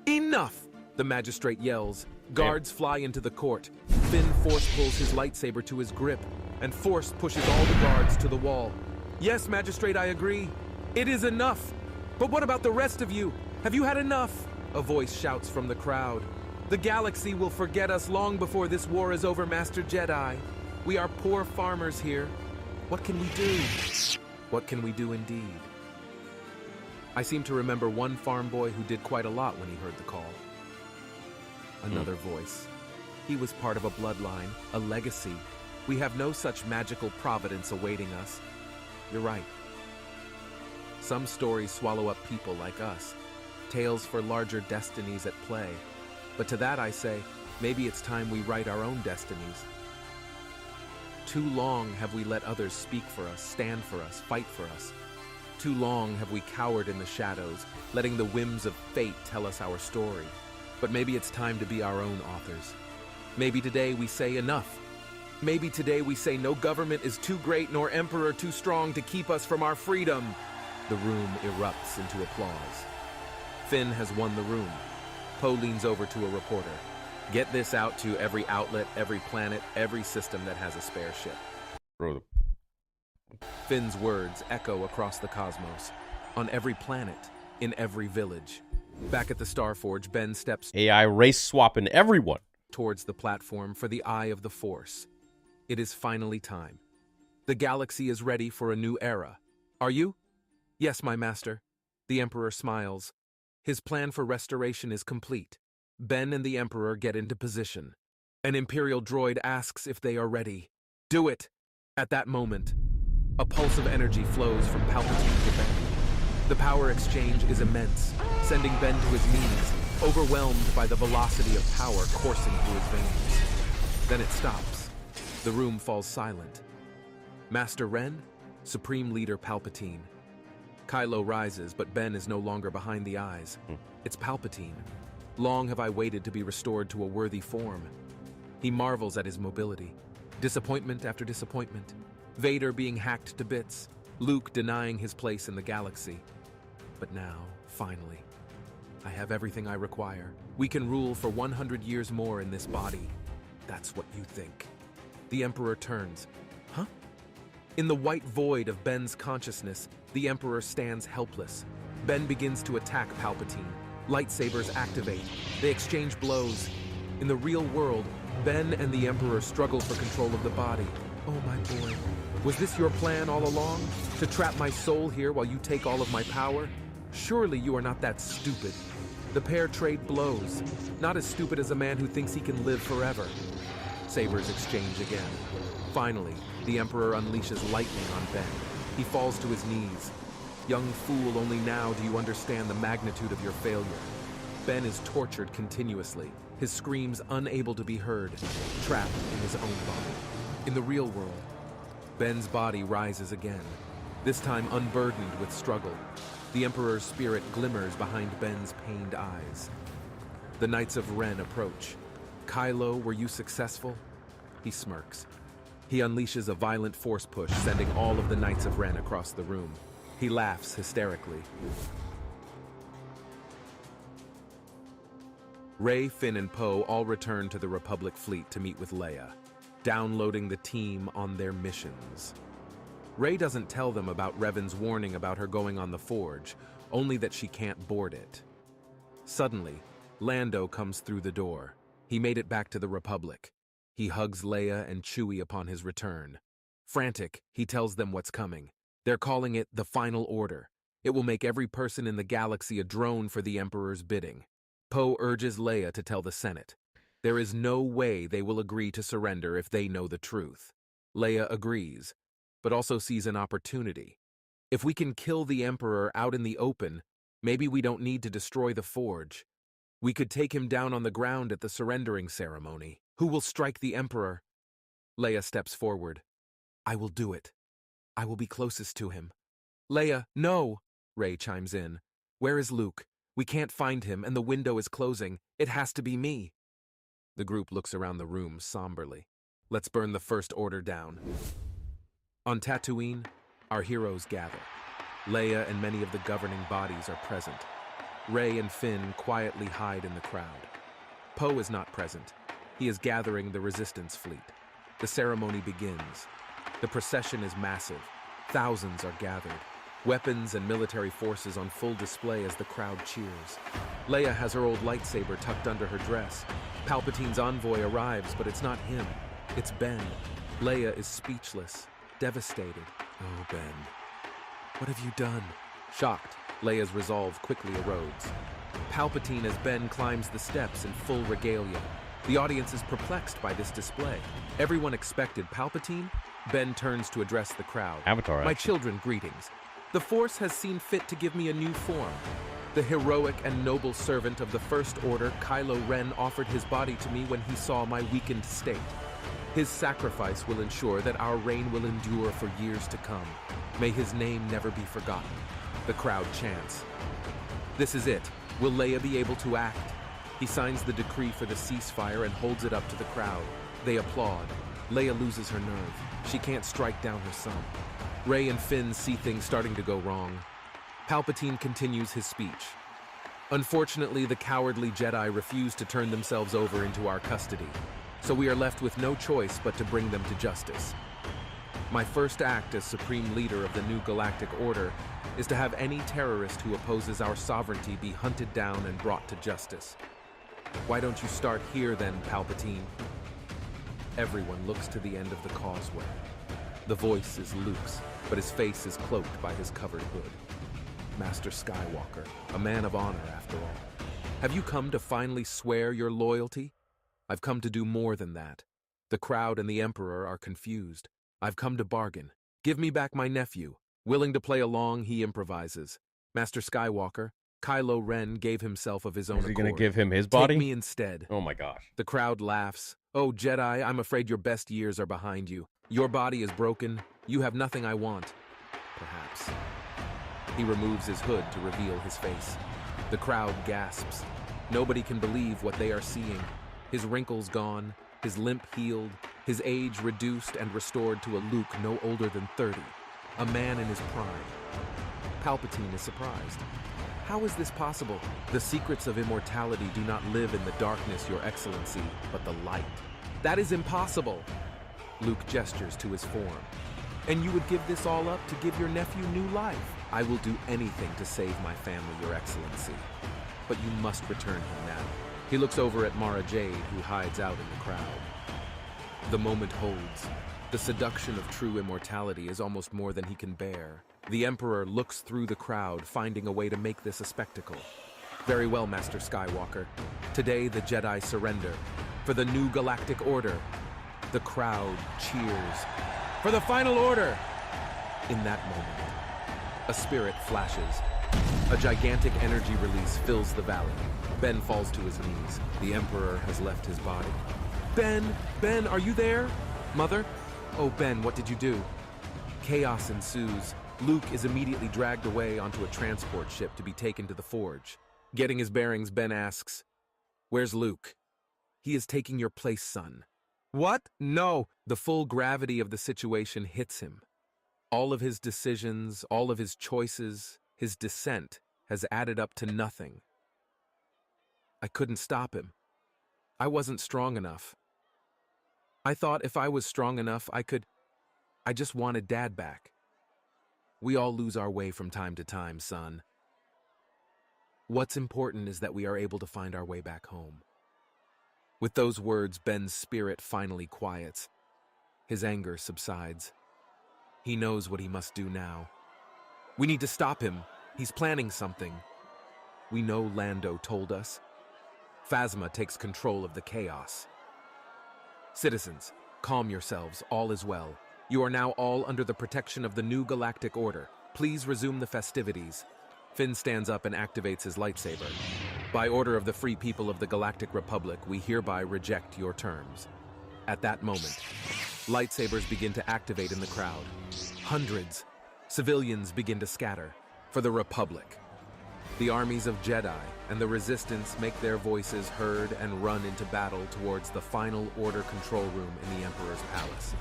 Enough! The magistrate yells. Guards fly into the court. Finn Force pulls his lightsaber to his grip, and Force pushes all the guards to the wall. Yes, magistrate, I agree. It is enough. But what about the rest of you? Have you had enough? A voice shouts from the crowd. The galaxy will forget us long before this war is over, Master Jedi. We are poor farmers here. What can we do? What can we do indeed? I seem to remember one farm boy who did quite a lot when he heard the call. Another voice. He was part of a bloodline, a legacy. We have no such magical providence awaiting us. You're right. Some stories swallow up people like us, tales for larger destinies at play. But to that I say, maybe it's time we write our own destinies. Too long have we let others speak for us, stand for us, fight for us. Too long have we cowered in the shadows, letting the whims of fate tell us our story. But maybe it's time to be our own authors. Maybe today we say enough. Maybe today we say no government is too great nor emperor too strong to keep us from our freedom. The room erupts into applause. Finn has won the room. Poe leans over to a reporter. Get this out to every outlet, every planet, every system that has a spare ship. Bro, Finn's words echo across the cosmos. On every planet, in every village. Back at the Starforge, Ben steps AI race swapping everyone. towards the platform for the Eye of the Force. It is finally time. The galaxy is ready for a new era. Are you? Yes, my master. The Emperor smiles. His plan for restoration is complete. Ben and the Emperor get into position. An Imperial droid asks if they are ready. Do it! At that moment, a pulse of energy flows from Palpatine to Ben. The power exchange is immense, sending Ben to his knees, overwhelmed by the velocity of power coursing through his veins. Then it stops. The room falls silent. Master Ren, Supreme Leader Palpatine. Kylo rises, but Ben is no longer behind the eyes. It's Palpatine. Long have I waited to be restored to a worthy form. He marvels at his mobility. Disappointment after disappointment. Vader being hacked to bits. Luke denying his place in the galaxy. But now, finally, I have everything I require. We can rule for 100 years more in this body. That's what you think. The Emperor turns. Huh? In the white void of Ben's consciousness, the Emperor stands helpless. Ben begins to attack Palpatine. Lightsabers activate. They exchange blows. In the real world, Ben and the Emperor struggle for control of the body. Oh my boy. Was this your plan all along? To trap my soul here while you take all of my power? Surely you are not that stupid. The pair trade blows. Not as stupid as a man who thinks he can live forever. Sabers exchange again. Finally, the Emperor unleashes lightning on Ben. He falls to his knees. Young fool, only now do you understand the magnitude of your failure. Ben is tortured continuously, his screams unable to be heard, trapped in his own body. In the real world, Ben's body rises again, this time unburdened with struggle. The Emperor's spirit glimmers behind Ben's pained eyes. The Knights of Ren approach. Kylo, were you successful? He smirks. He unleashes a violent force push, sending all of the Knights of Ren across the room. He laughs hysterically. Rey, Finn, and Poe all return to the Republic fleet to meet with Leia, downloading the team on their missions. Rey doesn't tell them about Revan's warning about her going on the Forge, only that she can't board it. Suddenly, Lando comes through the door. He made it back to the Republic. He hugs Leia and Chewie upon his return. Frantic, he tells them what's coming. They're calling it the Final Order. It will make every person in the galaxy a drone for the Emperor's bidding. Poe urges Leia to tell the Senate. There is no way they will agree to surrender if they know the truth. Leia agrees, but also sees an opportunity. If we can kill the Emperor out in the open, maybe we don't need to destroy the Forge. We could take him down on the ground at the surrendering ceremony. Who will strike the Emperor? Leia steps forward. I will do it. I will be closest to him. Leia, no! Rey chimes in. Where is Luke? We can't find him, and the window is closing. It has to be me. The group looks around the room somberly. Let's burn the First Order down. On Tatooine, our heroes gather. Leia and many of the governing bodies are present. Rey and Finn quietly hide in the crowd. Poe is not present. He is gathering the Resistance fleet. The ceremony begins. The procession is massive. Thousands are gathered. weapons and military forces on full display as the crowd cheers. Leia has her old lightsaber tucked under her dress. Palpatine's envoy arrives, but it's not him. It's Ben. Leia is speechless, devastated. Oh, Ben. What have you done? Shocked, Leia's resolve quickly erodes. Palpatine as Ben climbs the steps in full regalia. The audience is perplexed by this display. Everyone expected Palpatine. Ben turns to address the crowd. Avatar My action. children, greetings. The Force has seen fit to give me a new form. The heroic and noble servant of the First Order, Kylo Ren, offered his body to me when he saw my weakened state. His sacrifice will ensure that our reign will endure for years to come. May his name never be forgotten. The crowd chants. This is it. Will Leia be able to act? He signs the decree for the ceasefire and holds it up to the crowd. They applaud. Leia loses her nerve. She can't strike down her son. Rey and Finn see things starting to go wrong. Palpatine continues his speech. Unfortunately, the cowardly Jedi refuse to turn themselves over into our custody, so we are left with no choice but to bring them to justice. My first act as Supreme Leader of the new Galactic Order is to have any terrorist who opposes our sovereignty be hunted down and brought to justice. Why don't you start here then, Palpatine? Everyone looks to the end of the causeway. The voice is Luke's, but his face is cloaked by his covered hood. Master Skywalker, a man of honor after all. Have you come to finally swear your loyalty? I've come to do more than that. The crowd and the Emperor are confused. I've come to bargain. Give me back my nephew. Willing to play along, he improvises. Master Skywalker, Kylo Ren gave himself of his own accord. Is he going to give him his body? Take me instead. Oh my gosh. The crowd laughs. Oh, Jedi, I'm afraid your best years are behind you. Your body is broken. You have nothing I want. Perhaps. He removes his hood to reveal his face. The crowd gasps. Nobody can believe what they are seeing. His wrinkles gone, his limp healed, his age reduced and restored to a Luke no older than 30. A man in his prime. Palpatine is surprised. How is this possible? The secrets of immortality do not live in the darkness, Your Excellency, but the light. That is impossible. Luke gestures to his form. And you would give this all up to give your nephew new life? I will do anything to save my family, Your Excellency. But you must return him now. He looks over at Mara Jade, who hides out in the crowd. The moment holds. The seduction of true immortality is almost more than he can bear. The Emperor looks through the crowd, finding a way to make this a spectacle. Very well, Master Skywalker. Today the Jedi surrender. For the new Galactic Order. The crowd cheers. For the final order! In that moment, a spirit flashes. A gigantic energy release fills the valley. Ben falls to his knees. The Emperor has left his body. Ben, are you there? Mother? Oh, Ben, what did you do? Chaos ensues. Luke is immediately dragged away onto a transport ship to be taken to the forge. Getting his bearings, Ben asks, "Where's Luke?" "He is taking your place, son." "What? No!" The full gravity of the situation hits him. All of his decisions, all of his choices, his dissent has added up to nothing. I couldn't stop him. I wasn't strong enough. I thought if I was strong enough, I just wanted Dad back. We all lose our way from time to time, son. What's important is that we are able to find our way back home. With those words, Ben's spirit finally quiets. His anger subsides. He knows what he must do now. We need to stop him. He's planning something. We know Lando told us. Phasma takes control of the chaos. Citizens, calm yourselves. All is well. You are now all under the protection of the new Galactic Order. Please resume the festivities. Finn stands up and activates his lightsaber. By order of the free people of the Galactic Republic, we hereby reject your terms. At that moment, lightsabers begin to activate in the crowd. Hundreds. Civilians begin to scatter. For the Republic. The armies of Jedi and the Resistance make their voices heard and run into battle towards the final Order control room in the Emperor's palace.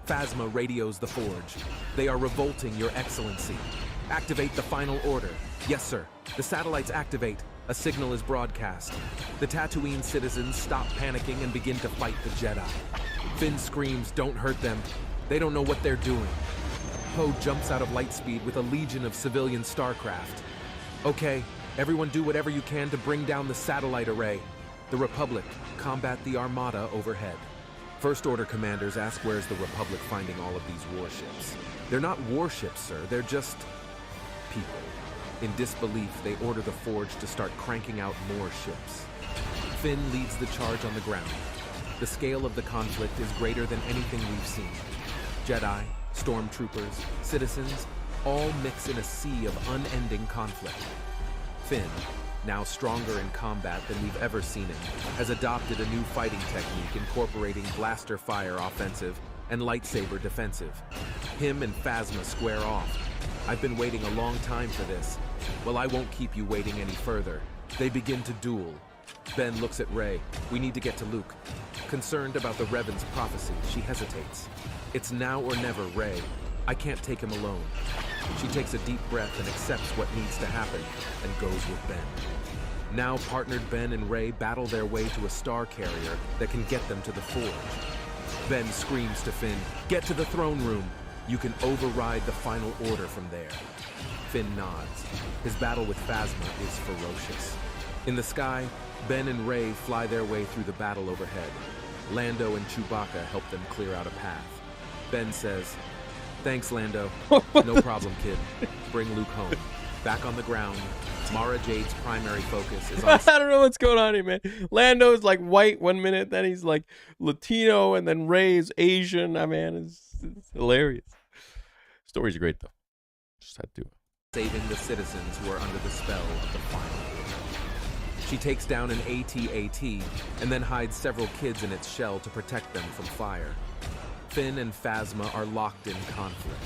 Phasma radios the Forge. They are revolting, Your Excellency. Activate the final order. Yes, sir. The satellites activate. A signal is broadcast. The Tatooine citizens stop panicking and begin to fight the Jedi. Finn screams, "Don't hurt them. They don't know what they're doing." Poe jumps out of lightspeed with a legion of civilian starcraft. Okay, everyone do whatever you can to bring down the satellite array. The Republic, combat the Armada overhead. First Order commanders ask where's the Republic finding all of these warships. They're not warships, sir, they're just people. In disbelief, they order the Forge to start cranking out more ships. Finn leads the charge on the ground. The scale of the conflict is greater than anything we've seen. Jedi, stormtroopers, citizens, all mix in a sea of unending conflict. Finn, now stronger in combat than we've ever seen him, has adopted a new fighting technique incorporating blaster fire offensive and lightsaber defensive. Him and Phasma square off. I've been waiting a long time for this. Well, I won't keep you waiting any further. They begin to duel. Ben looks at Rey. We need to get to Luke. Concerned about the Revan's prophecy, she hesitates. It's now or never, Rey. I can't take him alone. She takes a deep breath and accepts what needs to happen and goes with Ben. Now partnered Ben and Rey battle their way to a star carrier that can get them to the Forge. Ben screams to Finn, "Get to the throne room. You can override the final order from there." Finn nods. His battle with Phasma is ferocious. In the sky, Ben and Rey fly their way through the battle overhead. Lando and Chewbacca help them clear out a path. Ben says, "Thanks, Lando. No problem, kid. Bring Luke home." Back on the ground, Mara Jade's primary focus is on... I don't know what's going on here, man. Lando's like white 1 minute, then he's like Latino, and then Rey's Asian. I mean, it's hilarious. Story's great, though. Just had to. Saving the citizens who are under the spell of the final order. She takes down an AT-AT and then hides several kids in its shell to protect them from fire. Finn and Phasma are locked in conflict.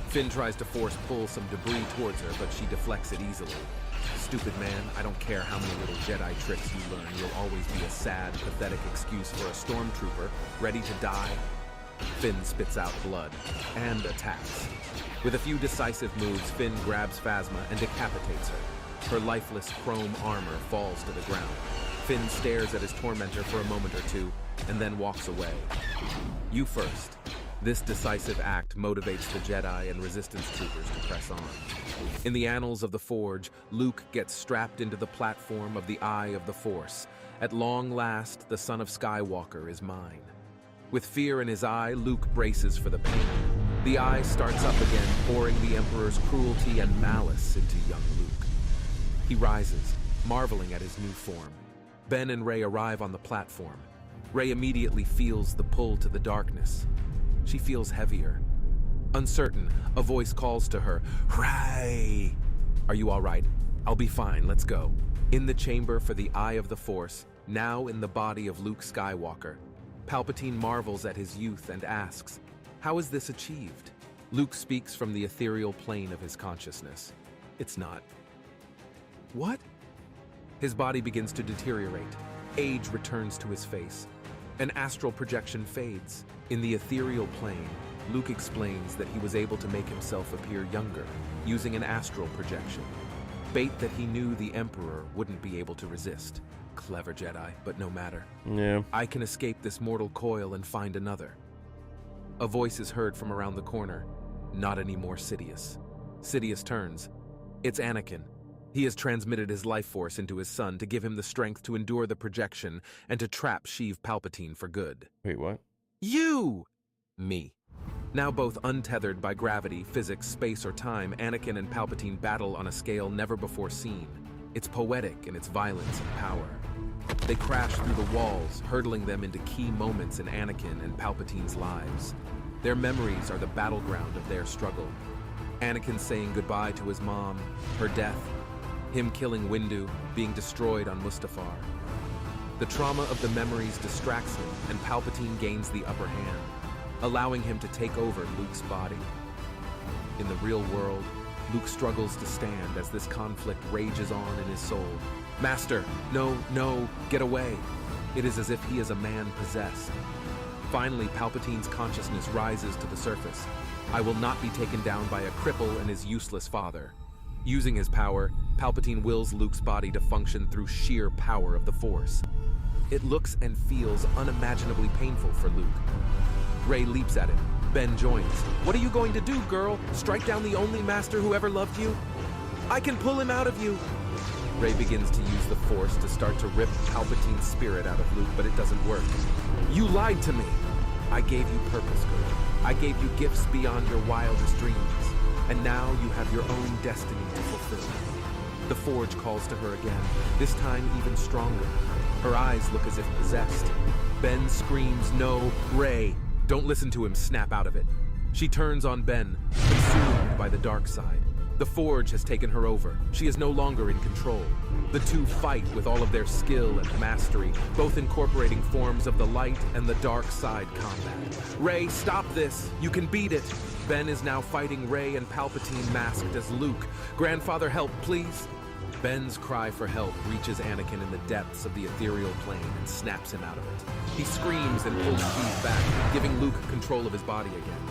Finn tries to force pull some debris towards her, but she deflects it easily. Stupid man, I don't care how many little Jedi tricks you learn, you'll always be a sad, pathetic excuse for a stormtrooper ready to die. Finn spits out blood and attacks. With a few decisive moves, Finn grabs Phasma and decapitates her. Her lifeless chrome armor falls to the ground. Finn stares at his tormentor for a moment or two, and then walks away. You first. This decisive act motivates the Jedi and Resistance troopers to press on. In the annals of the Forge, Luke gets strapped into the platform of the Eye of the Force. At long last, the son of Skywalker is mine. With fear in his eye, Luke braces for the pain. The eye starts up again, pouring the Emperor's cruelty and malice into young Luke. He rises, marveling at his new form. Ben and Rey arrive on the platform. Rey immediately feels the pull to the darkness. She feels heavier. Uncertain, a voice calls to her, "Rey!" "Are you all right?" "I'll be fine, let's go." In the chamber for the Eye of the Force, now in the body of Luke Skywalker, Palpatine marvels at his youth and asks, "How is this achieved?" Luke speaks from the ethereal plane of his consciousness. "It's not." "What?" His body begins to deteriorate. Age returns to his face. An astral projection fades. In the ethereal plane, Luke explains that he was able to make himself appear younger, using an astral projection. Bait that he knew the Emperor wouldn't be able to resist. Clever Jedi, but no matter. Yeah. I can escape this mortal coil and find another. A voice is heard from around the corner. Not anymore, Sidious. Sidious turns. It's Anakin. He has transmitted his life force into his son to give him the strength to endure the projection and to trap Sheev Palpatine for good. Wait, what? You! Me. Now both untethered by gravity, physics, space, or time, Anakin and Palpatine battle on a scale never before seen. It's poetic in its violence and power. They crash through the walls, hurtling them into key moments in Anakin and Palpatine's lives. Their memories are the battleground of their struggle. Anakin saying goodbye to his mom, her death, him killing Windu, being destroyed on Mustafar. The trauma of the memories distracts him, and Palpatine gains the upper hand, allowing him to take over Luke's body. In the real world, Luke struggles to stand as this conflict rages on in his soul. "Master, no, get away." It is as if he is a man possessed. Finally, Palpatine's consciousness rises to the surface. I will not be taken down by a cripple and his useless father. Using his power, Palpatine wills Luke's body to function through sheer power of the Force. It looks and feels unimaginably painful for Luke. Rey leaps at him, Ben joins. What are you going to do, girl? Strike down the only master who ever loved you? I can pull him out of you. Rey begins to use the Force to start to rip Palpatine's spirit out of Luke, but it doesn't work. You lied to me. I gave you purpose, girl. I gave you gifts beyond your wildest dreams. And now you have your own destiny to fulfill. The Forge calls to her again, this time even stronger. Her eyes look as if possessed. Ben screams, no, Rey. Don't listen to him snap out of it. She turns on Ben, consumed by the dark side. The Forge has taken her over. She is no longer in control. The two fight with all of their skill and mastery, both incorporating forms of the light and the dark side combat. Rey, stop this. You can beat it. Ben is now fighting Rey and Palpatine masked as Luke. Grandfather, help, please. Ben's cry for help reaches Anakin in the depths of the ethereal plane and snaps him out of it. He screams and pulls Sheev back, giving Luke control of his body again.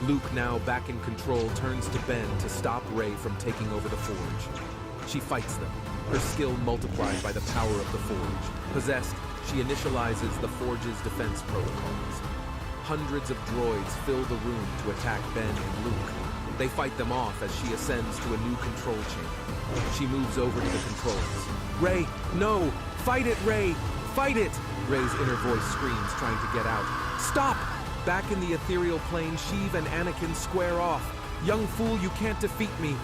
Luke, now back in control, turns to Ben to stop Rey from taking over the Forge. She fights them, her skill multiplied by the power of the Forge. Possessed, she initializes the Forge's defense protocols. Hundreds of droids fill the room to attack Ben and Luke. They fight them off as she ascends to a new control chamber. She moves over to the controls. Rey, no! Fight it, Rey! Fight it! Rey's inner voice screams, trying to get out. Stop! Back in the ethereal plane, Sheev and Anakin square off. Young fool, you can't defeat me.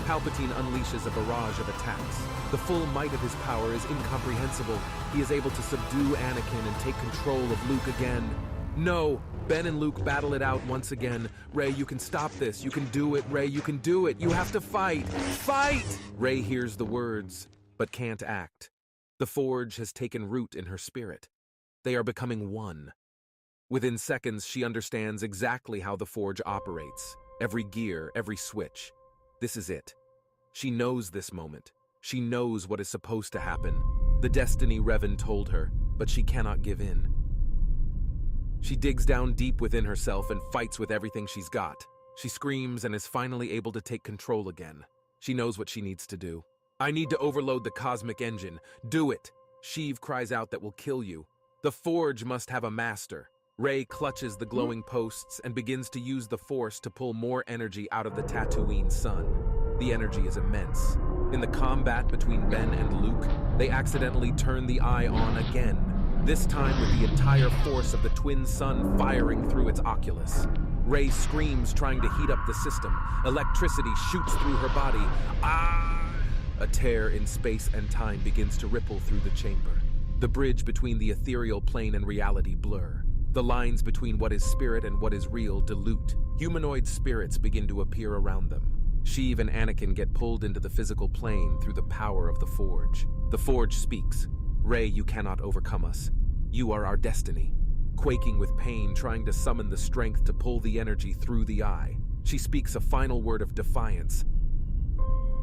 Palpatine unleashes a barrage of attacks. The full might of his power is incomprehensible. He is able to subdue Anakin and take control of Luke again. No! Ben and Luke battle it out once again. Rey, you can stop this. You can do it, Rey. You can do it. You have to fight. Fight! Rey hears the words, but can't act. The Forge has taken root in her spirit. They are becoming one. Within seconds, she understands exactly how the Forge operates. Every gear, every switch. This is it. She knows this moment. She knows what is supposed to happen. The destiny Revan told her, but she cannot give in. She digs down deep within herself and fights with everything she's got. She screams and is finally able to take control again. She knows what she needs to do. I need to overload the cosmic engine. Do it! Sheev cries out that will kill you. The Forge must have a master. Rey clutches the glowing posts and begins to use the Force to pull more energy out of the Tatooine sun. The energy is immense. In the combat between Ben and Luke, they accidentally turn the eye on again. This time with the entire force of the twin sun firing through its oculus. Rey screams, trying to heat up the system. Electricity shoots through her body. Ah! A tear in space and time begins to ripple through the chamber. The bridge between the ethereal plane and reality blur. The lines between what is spirit and what is real dilute. Humanoid spirits begin to appear around them. Sheev and Anakin get pulled into the physical plane through the power of the Forge. The Forge speaks. Rey, you cannot overcome us. You are our destiny. Quaking with pain, trying to summon the strength to pull the energy through the eye, she speaks a final word of defiance.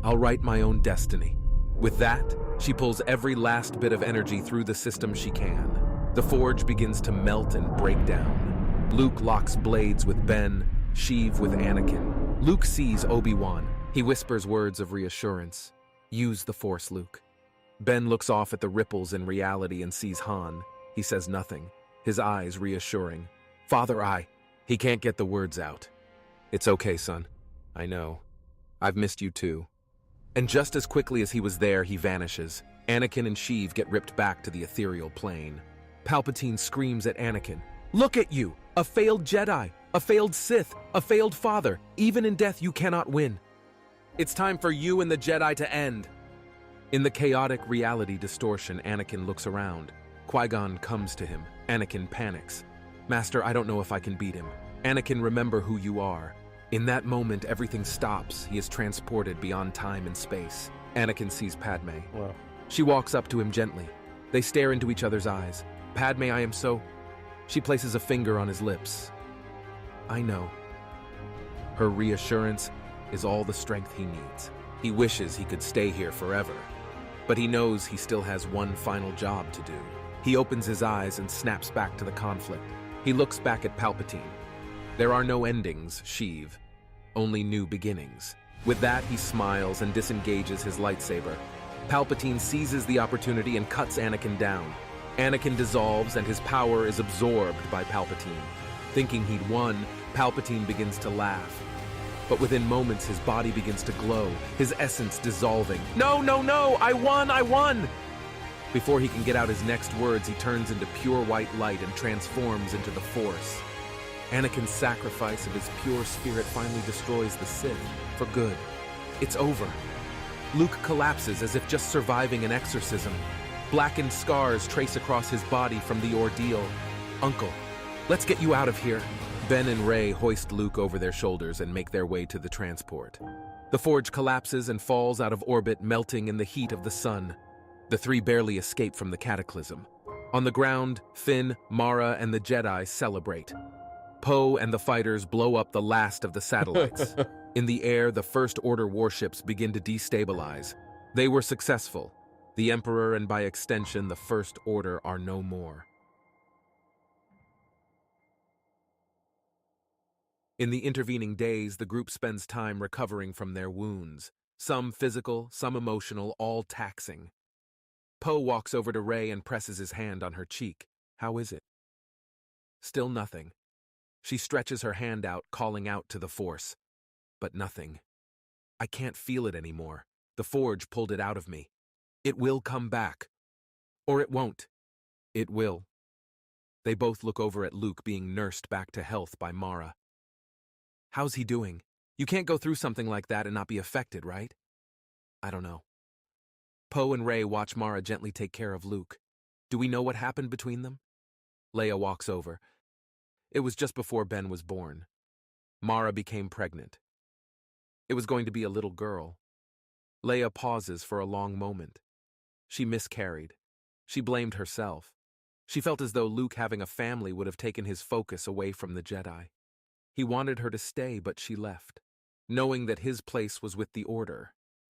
I'll write my own destiny. With that, she pulls every last bit of energy through the system she can. The Forge begins to melt and break down. Luke locks blades with Ben, Sheev with Anakin. Luke sees Obi-Wan. He whispers words of reassurance. Use the Force, Luke. Ben looks off at the ripples in reality and sees Han. He says nothing, his eyes reassuring. Father, He can't get the words out. It's okay, son. I know. I've missed you too. And just as quickly as he was there, he vanishes. Anakin and Sheev get ripped back to the ethereal plane. Palpatine screams at Anakin. Look at you! A failed Jedi! A failed Sith! A failed father! Even in death, you cannot win. It's time for you and the Jedi to end. In the chaotic reality distortion, Anakin looks around. Qui-Gon comes to him. Anakin panics. Master, I don't know if I can beat him. Anakin, remember who you are. In that moment, everything stops. He is transported beyond time and space. Anakin sees Padme. Wow. She walks up to him gently. They stare into each other's eyes. Padme, I am so... She places a finger on his lips. I know. Her reassurance is all the strength he needs. He wishes he could stay here forever. But he knows he still has one final job to do. He opens his eyes and snaps back to the conflict. He looks back at Palpatine. There are no endings, Sheev. Only new beginnings. With that, he smiles and disengages his lightsaber. Palpatine seizes the opportunity and cuts Anakin down. Anakin dissolves and his power is absorbed by Palpatine. Thinking he'd won, Palpatine begins to laugh. But within moments, his body begins to glow, his essence dissolving. No, no, no! I won! I won! Before he can get out his next words, he turns into pure white light and transforms into the Force. Anakin's sacrifice of his pure spirit finally destroys the Sith for good. It's over. Luke collapses as if just surviving an exorcism. Blackened scars trace across his body from the ordeal. Uncle, let's get you out of here. Ben and Rey hoist Luke over their shoulders and make their way to the transport. The forge collapses and falls out of orbit, melting in the heat of the sun. The three barely escape from the cataclysm. On the ground, Finn, Mara, and the Jedi celebrate. Poe and the fighters blow up the last of the satellites. In the air, the First Order warships begin to destabilize. They were successful. The Emperor and by extension, the First Order are no more. In the intervening days, the group spends time recovering from their wounds. Some physical, some emotional, all taxing. Poe walks over to Rey and presses his hand on her cheek. How is it? Still nothing. She stretches her hand out, calling out to the Force. But nothing. I can't feel it anymore. The Forge pulled it out of me. It will come back. Or it won't. It will. They both look over at Luke being nursed back to health by Mara. How's he doing? You can't go through something like that and not be affected, right? I don't know. Poe and Rey watch Mara gently take care of Luke. Do we know what happened between them? Leia walks over. It was just before Ben was born. Mara became pregnant. It was going to be a little girl. Leia pauses for a long moment. She miscarried. She blamed herself. She felt as though Luke having a family would have taken his focus away from the Jedi. He wanted her to stay, but she left, knowing that his place was with the Order.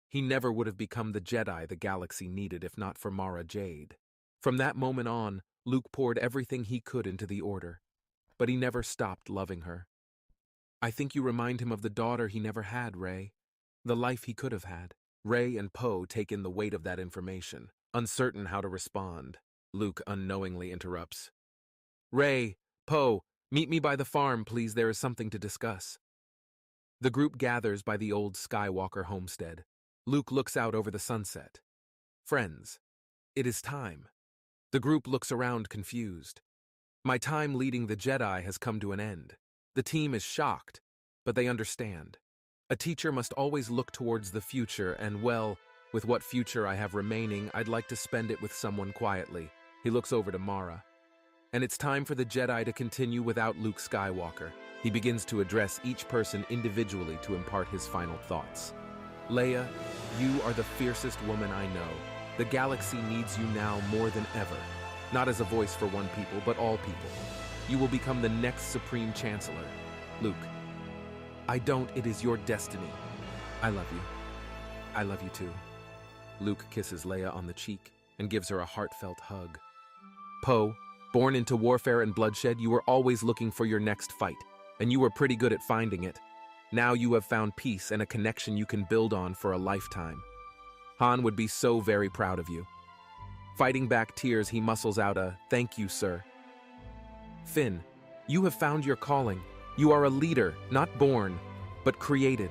He never would have become the Jedi the galaxy needed if not for Mara Jade. From that moment on, Luke poured everything he could into the Order, but he never stopped loving her. I think you remind him of the daughter he never had, Rey. The life he could have had. Rey and Poe take in the weight of that information, uncertain how to respond. Luke unknowingly interrupts. Rey, Poe, meet me by the farm, please. There is something to discuss. The group gathers by the old Skywalker homestead. Luke looks out over the sunset. Friends, it is time. The group looks around confused. My time leading the Jedi has come to an end. The team is shocked, but they understand. A teacher must always look towards the future, and well, with what future I have remaining, I'd like to spend it with someone quietly. He looks over to Mara. And it's time for the Jedi to continue without Luke Skywalker. He begins to address each person individually to impart his final thoughts. Leia, you are the fiercest woman I know. The galaxy needs you now more than ever. Not as a voice for one people, but all people. You will become the next Supreme Chancellor. Luke, I don't, it is your destiny. I love you. I love you too. Luke kisses Leia on the cheek and gives her a heartfelt hug. Poe, born into warfare and bloodshed, you were always looking for your next fight, and you were pretty good at finding it. Now you have found peace and a connection you can build on for a lifetime. Han would be so very proud of you. Fighting back tears, he muscles out a, "Thank you, sir." Finn, you have found your calling. You are a leader, not born, but created.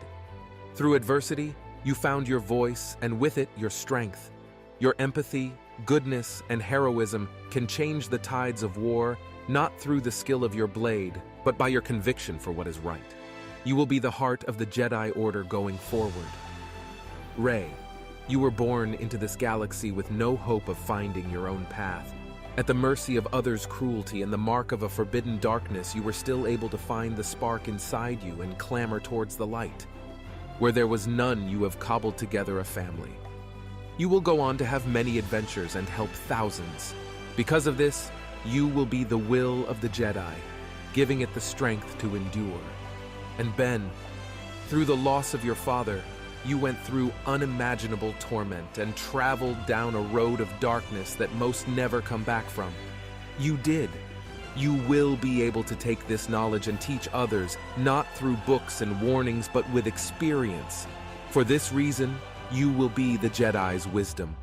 Through adversity, you found your voice, and with it, your strength. Your empathy, goodness, and heroism can change the tides of war, not through the skill of your blade, but by your conviction for what is right. You will be the heart of the Jedi Order going forward. Rey, you were born into this galaxy with no hope of finding your own path. At the mercy of others' cruelty and the mark of a forbidden darkness, you were still able to find the spark inside you and clamor towards the light. Where there was none, you have cobbled together a family. You will go on to have many adventures and help thousands. Because of this, you will be the will of the Jedi, giving it the strength to endure. And Ben, through the loss of your father, you went through unimaginable torment and traveled down a road of darkness that most never come back from. You did. You will be able to take this knowledge and teach others, not through books and warnings, but with experience. For this reason, you will be the Jedi's wisdom.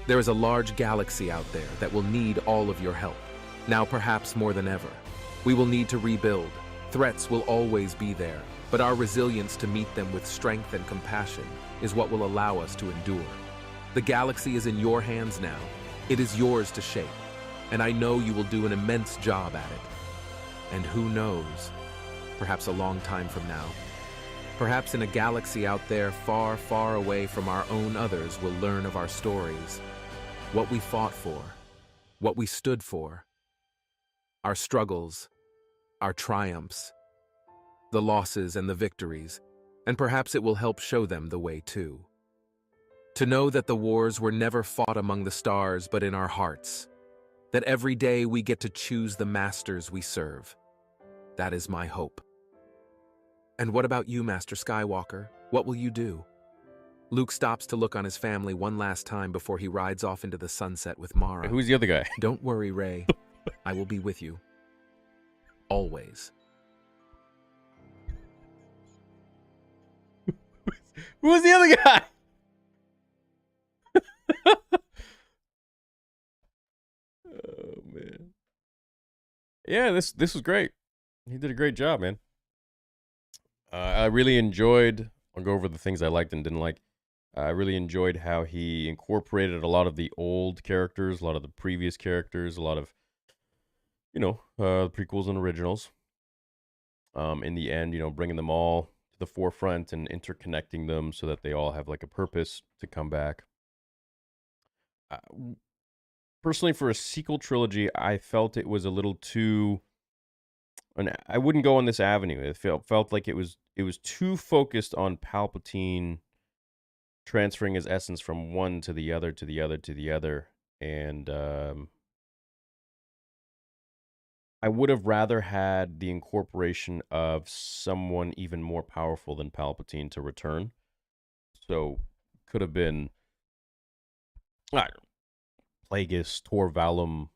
There is a large galaxy out there that will need all of your help. Now perhaps more than ever. We will need to rebuild. Threats will always be there, but our resilience to meet them with strength and compassion is what will allow us to endure. The galaxy is in your hands now. It is yours to shape, and I know you will do an immense job at it. And who knows, perhaps a long time from now, perhaps in a galaxy out there far, far away from our own others, we'll learn of our stories, what we fought for, what we stood for, our struggles, our triumphs, the losses and the victories, and perhaps it will help show them the way too. To know that the wars were never fought among the stars but in our hearts, that every day we get to choose the masters we serve. That is my hope. And what about you, Master Skywalker? What will you do? Luke stops to look on his family one last time before he rides off into the sunset with Mara. Who's the other guy? Don't worry, Rey. I will be with you. Always. Who's the other guy? Oh man. Yeah, this was great. He did a great job, man. I really enjoyed. I'll go over the things I liked and didn't like. I really enjoyed how he incorporated a lot of the old characters, a lot of the previous characters, a lot of, prequels and originals. In the end, bringing them all to the forefront and interconnecting them so that they all have like a purpose to come back. Personally, for a sequel trilogy, I felt it was a little too. And I wouldn't go on this avenue. It felt like it was too focused on Palpatine transferring his essence from one to the other, to the other, to the other, and I would have rather had the incorporation of someone even more powerful than Palpatine to return. So could have been Plagueis, Tor Valum,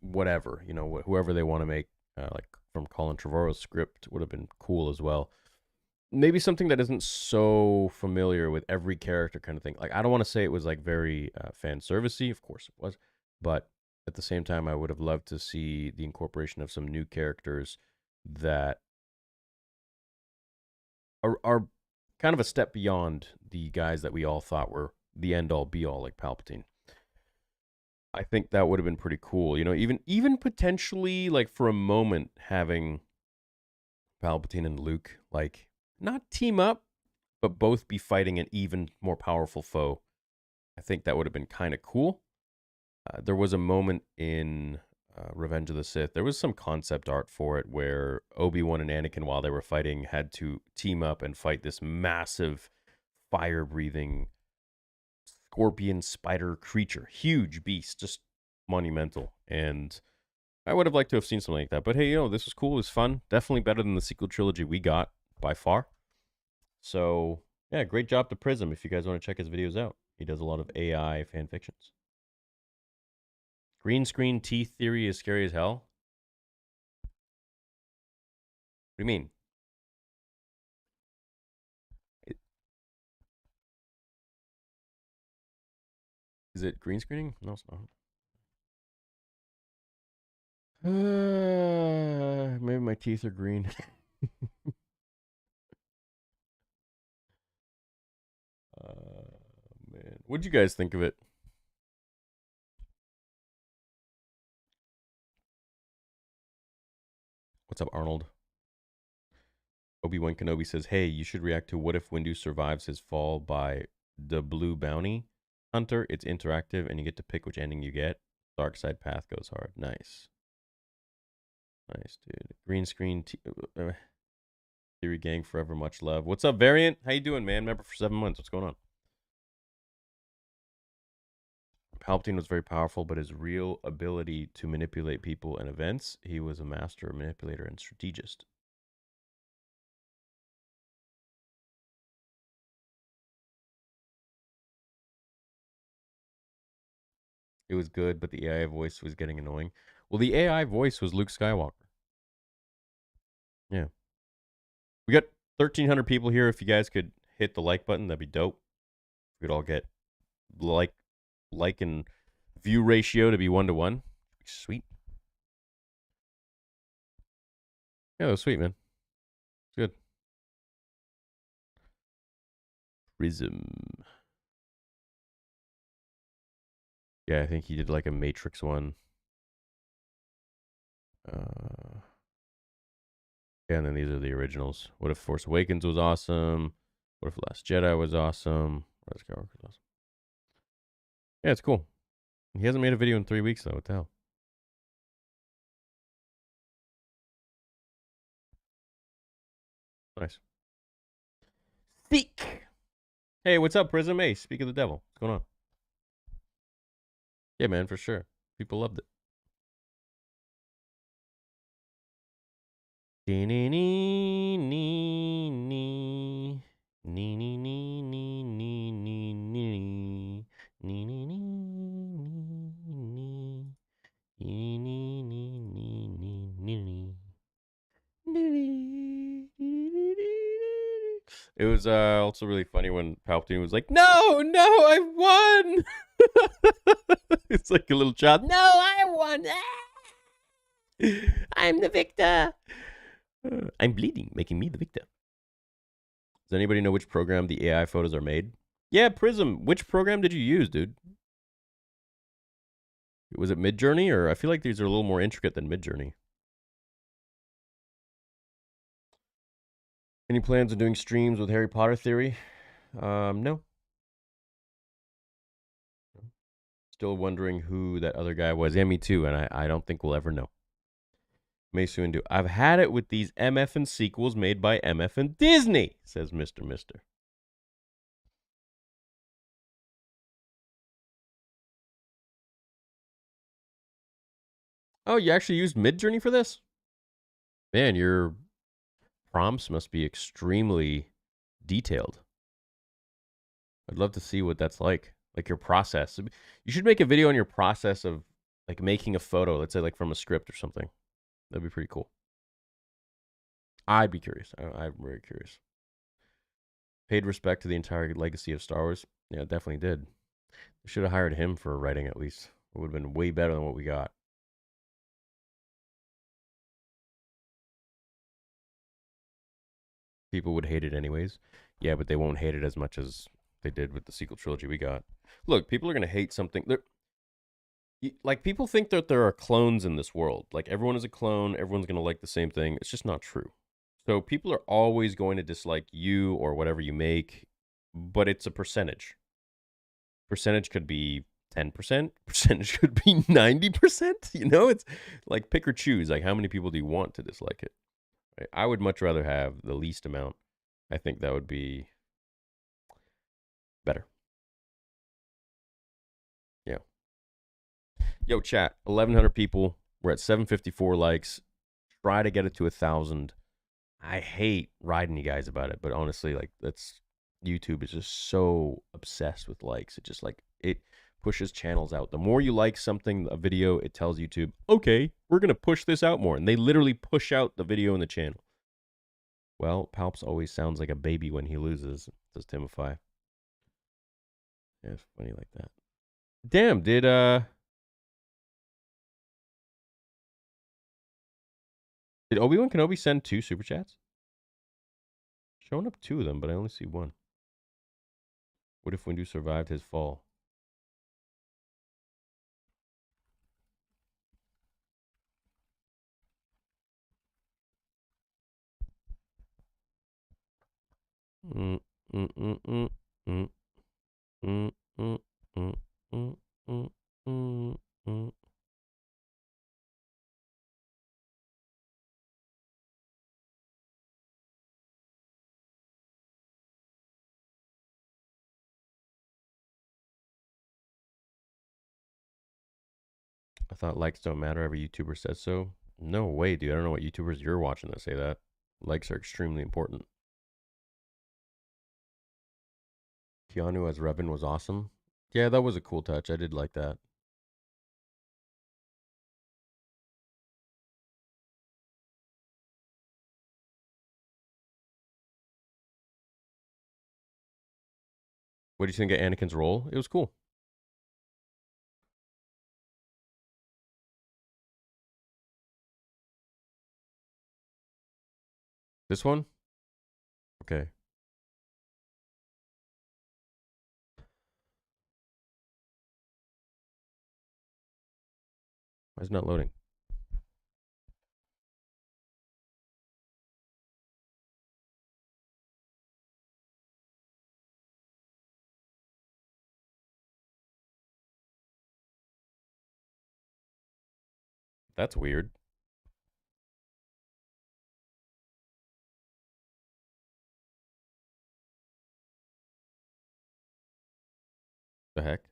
whatever, whoever they want to make, like from Colin Trevorrow's script would have been cool as well. Maybe something that isn't so familiar with every character kind of thing. Like, I don't want to say it was like very fan servicey, of course it was, but at the same time, I would have loved to see the incorporation of some new characters that are kind of a step beyond the guys that we all thought were the end all be all, like Palpatine. I think that would have been pretty cool. Even potentially, like, for a moment, having Palpatine and Luke, like, not team up, but both be fighting an even more powerful foe. I think that would have been kind of cool. There was a moment in Revenge of the Sith. There was some concept art for it where Obi-Wan and Anakin, while they were fighting, had to team up and fight this massive fire-breathing scorpion spider creature. Huge beast, just monumental. And I would have liked to have seen something like that. But hey, this was cool. It was fun. Definitely better than the sequel trilogy we got by far. So, yeah, great job to Prism if you guys want to check his videos out. He does a lot of AI fan fictions. Green screen teeth theory is scary as hell. What do you mean? Is it green screening? No, it's not. Maybe my teeth are green. Man. What'd you guys think of it? What's up, Arnold? Obi-Wan Kenobi says, hey, you should react to what if Windu survives his fall by the Blue Bounty Hunter. It's interactive, and you get to pick which ending you get. Dark side path goes hard. Nice. Nice, dude. Green screen theory gang forever. Much love. What's up, Variant? How you doing, man? Member for 7 months. What's going on? Palpatine was very powerful, but his real ability to manipulate people and events, he was a master manipulator and strategist. It was good, but the AI voice was getting annoying. Well, the AI voice was Luke Skywalker. Yeah. We got 1,300 people here. If you guys could hit the like button, that'd be dope. We could all get like and view ratio to be 1-to-1. Sweet. Yeah, that was sweet, man. Good. Prism. Yeah, I think he did like a Matrix one. Yeah, and then these are the originals. What if Force Awakens was awesome? What if Last Jedi was awesome? Rise of Skywalker was awesome. Yeah, it's cool. He hasn't made a video in 3 weeks though. What the hell? Nice. Seek. Hey, what's up, Prism? Hey, speak of the devil. What's going on? Yeah, man, for sure. People loved it. It was also really funny when Palpatine was like, "No, no, I won!" It's like a little child. No, I won. I'm the victor. I'm bleeding, making me the victor. Does anybody know which program the AI photos are made? Yeah, Prism. Which program did you use, dude? Was it Midjourney, or I feel like these are a little more intricate than Midjourney. Any plans on doing streams with Harry Potter Theory? No. Still wondering who that other guy was. Yeah, me too, and I don't think we'll ever know. May soon do. I've had it with these MF and sequels made by MF and Disney, says Mr. Mister. Oh, you actually used Midjourney for this? Man, your prompts must be extremely detailed. I'd love to see what that's like your process. You should make a video on your process of like making a photo, let's say like from a script or something. That'd be pretty cool. I'd be curious. I'm very curious. Paid respect to the entire legacy of Star Wars. Yeah, definitely did. We should have hired him for writing at least. It would have been way better than what we got. People would hate it anyways. Yeah, but they won't hate it as much as they did with the sequel trilogy we got. Look, people are going to hate something. Like, people think that there are clones in this world. Like, everyone is a clone. Everyone's going to like the same thing. It's just not true. So people are always going to dislike you or whatever you make, but it's a percentage. Percentage could be 10%. Percentage could be 90%. You know, it's like pick or choose. Like, how many people do you want to dislike it? Right? I would much rather have the least amount. I think that would be better. Yeah. Yo, chat. 1,100 people. We're at 754 likes. Try to get it to 1,000. I hate riding you guys about it, but honestly, like that's YouTube is just so obsessed with likes. It just like it pushes channels out. The more you like something, a video, it tells YouTube, okay, we're gonna push this out more, and they literally push out the video in the channel. Well, Palps always sounds like a baby when he loses, says Timify. Yeah, it's funny like that. Damn, did Obi-Wan Kenobi send 2 super chats? Showing up 2 of them, but I only see 1. What if Windu survived his fall? Mm, mm, mm, mm, mm, mm, mm, mm, mm, mm, mm, mm. I thought likes don't matter. Every YouTuber says so. No way, dude. I don't know what YouTubers you're watching that say that. Likes are extremely important. Keanu as Revan was awesome. Yeah, that was a cool touch. I did like that. What do you think of Anakin's role? It was cool. This one? Okay. Why is it not loading? That's weird. The heck?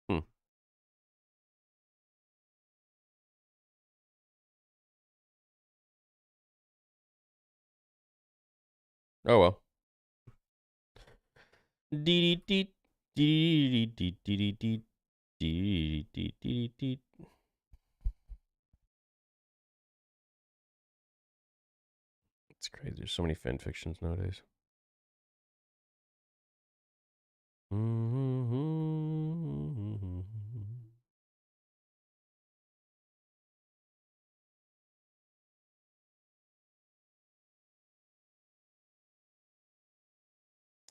Hmm. Oh well. It's crazy. There's so many fan fictions nowadays.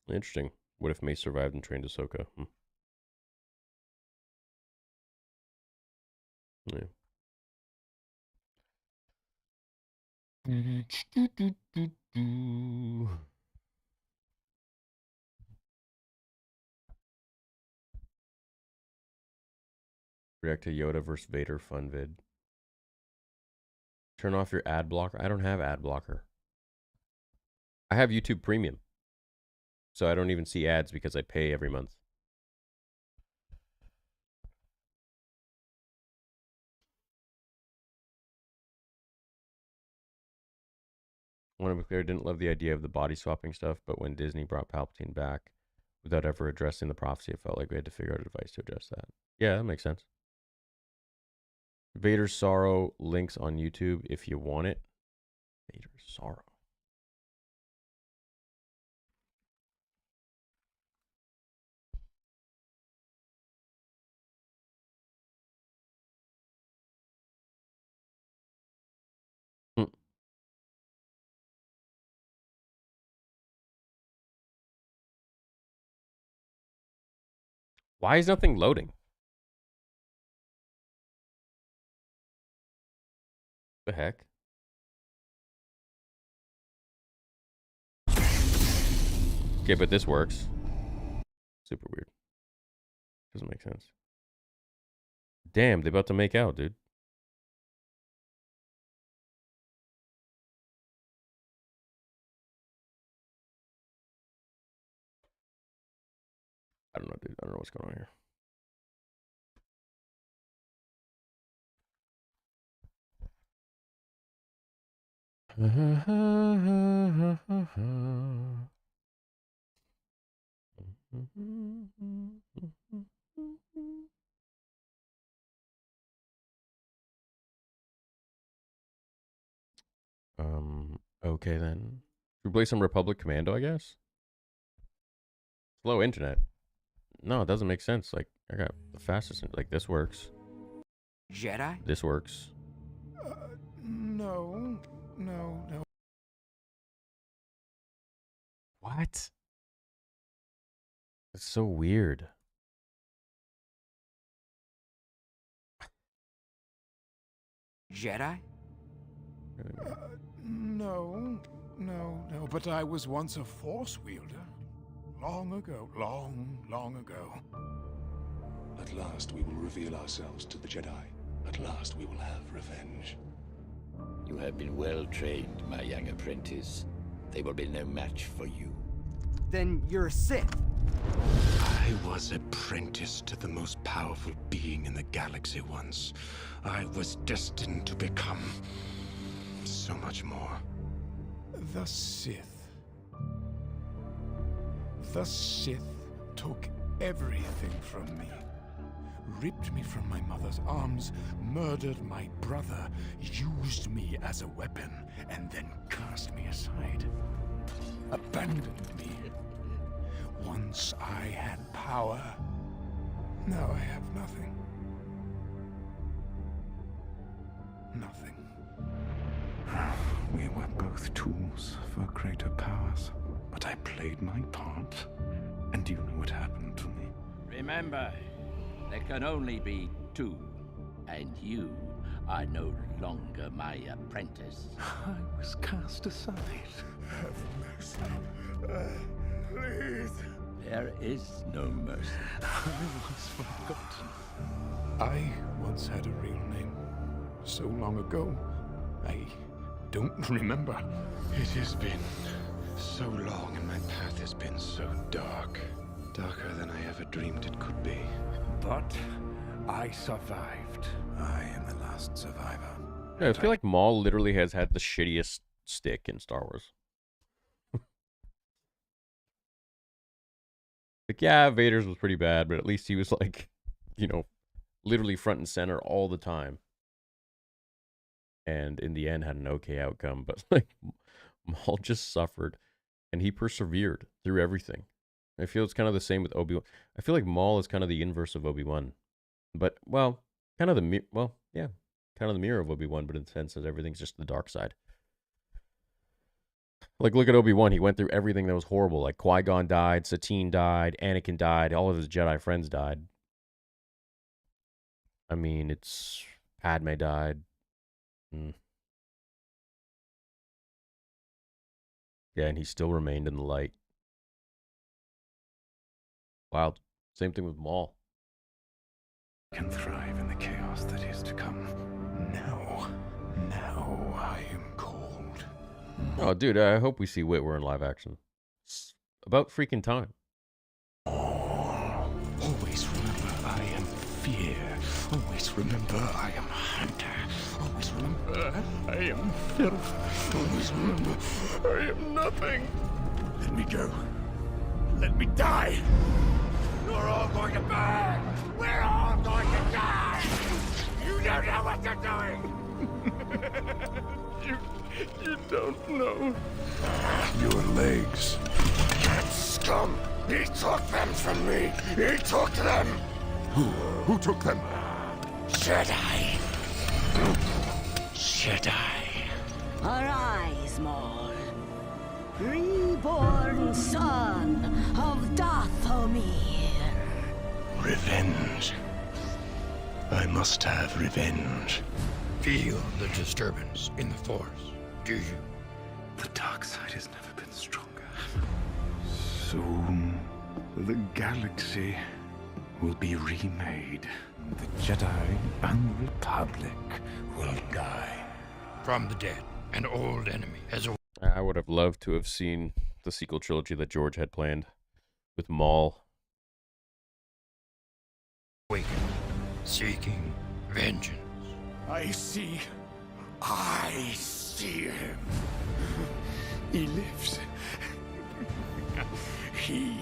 Interesting. What if Mace survived and trained Ahsoka? Yeah. React to Yoda versus Vader fun vid. Turn off your ad blocker. I don't have ad blocker. I have YouTube Premium. So I don't even see ads because I pay every month. I want to be clear, I didn't love the idea of the body swapping stuff, but when Disney brought Palpatine back without ever addressing the prophecy, it felt like we had to figure out a device to address that. Yeah, that makes sense. Vader's Sorrow links on YouTube if you want it. Vader's Sorrow. Why is nothing loading? The heck? Okay, but this works. Super weird. Doesn't make sense. Damn, they're about to make out, dude. I don't know, dude. I don't know what's going on here. Okay then. Should we play some Republic Commando, I guess? Slow internet. No, it doesn't make sense. Like, I got the fastest, like, this works. Jedi? This works. No. What? It's so weird. Jedi? No. But I was once a Force wielder. Long ago. At last we will reveal ourselves to the Jedi. At last we will have revenge. You have been well trained, my young apprentice. They will be no match for you. Then you're a Sith. I was apprenticed to the most powerful being in the galaxy once. I was destined to become so much more. The Sith. The Sith took everything from me. Ripped me from my mother's arms, murdered my brother, used me as a weapon, and then cast me aside. Abandoned me. Once I had power. Now I have nothing. Nothing. were both tools for greater powers, but I played my part, and you know what happened to me. Remember, there can only be two, and you are no longer my apprentice. I was cast aside. Have mercy. Please. There is no mercy. I was forgotten. I once had a real name. So long ago, I don't remember. It has been so long, and my path has been so dark. Darker than I ever dreamed it could be. But I survived. I am the last survivor. Yeah, I feel like Maul literally has had the shittiest stick in Star Wars. Like, yeah, Vader's was pretty bad, but at least he was like, you know, literally front and center all the time. And in the end had an okay outcome, but like Maul just suffered and he persevered through everything. I feel it's kind of the same with Obi-Wan. I feel like Maul is kind of the inverse of Obi-Wan. But, well, kind of the mirror of Obi-Wan, but in the sense that everything's just the dark side. Like, look at Obi-Wan. He went through everything that was horrible. Like, Qui-Gon died, Satine died, Anakin died, all of his Jedi friends died. I mean, it's... Padme died. Yeah, and he still remained in the light. Wild. Same thing with Maul. Can thrive in the chaos that is to come. Now I am cold. Oh, dude, I hope we see Witwer in live action. It's about freaking time. Always remember I am fear. Always remember I am hunter. Always remember I am filth. Always remember I am nothing. Let me go. Let me die. You're all going to burn. We're all going to die. You don't know what you're doing. You don't know. Your legs. That scum. He took them from me. He took them. Who took them? Jedi. Jedi. Arise, Maul. Reborn son of Dathomir. Revenge. I must have revenge. Feel the disturbance in the Force, do you? The dark side has never been stronger. Soon, the galaxy will be remade. The Jedi and the Republic will die. From the dead, an old enemy has I would have loved to have seen the sequel trilogy that George had planned with Maul. awakened, seeking vengeance. I see him. He lives. He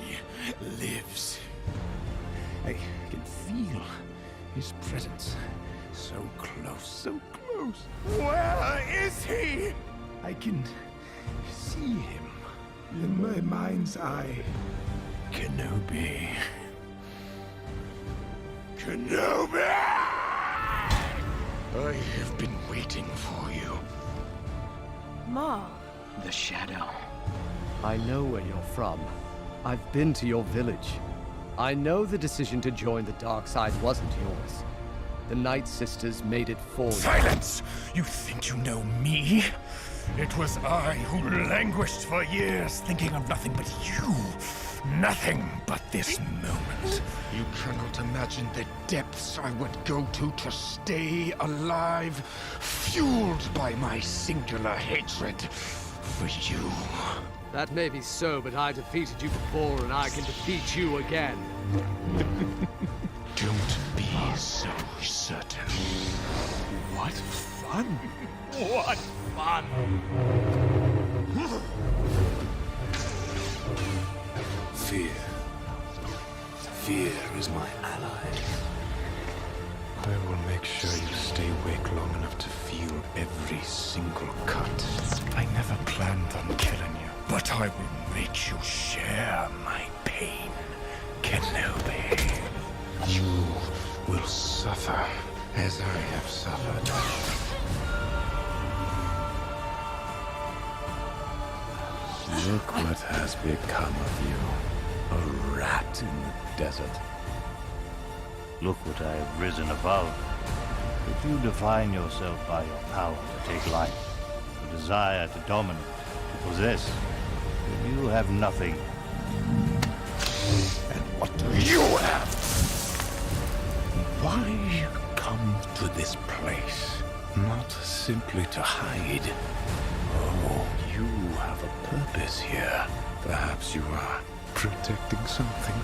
lives. I can feel his presence. So close, so close. Where is he? I can see him in my mind's eye. Kenobi. I have been waiting for you. Maul. The Shadow. I know where you're from. I've been to your village. I know the decision to join the dark side wasn't yours. The Night Sisters made it for you. Silence! You think you know me? It was I who languished for years, thinking of nothing but you. Nothing but this moment. You cannot imagine the depths I would go to stay alive, fueled by my singular hatred for you. That may be so, but I defeated you before and I can defeat you again. Don't be so certain. What fun! What fun! Fear is my ally. I will make sure you stay awake long enough to feel every single cut. I never planned on killing you, but I will make you share my pain, Kenobi. You will suffer as I have suffered. Look what has become of you. A rat in the desert. Look what I have risen above. If you define yourself by your power to take life, the desire to dominate, to possess, then you have nothing. And what do you have? Why come to this place? Not simply to hide. Oh, you have a purpose here. Perhaps you are protecting something.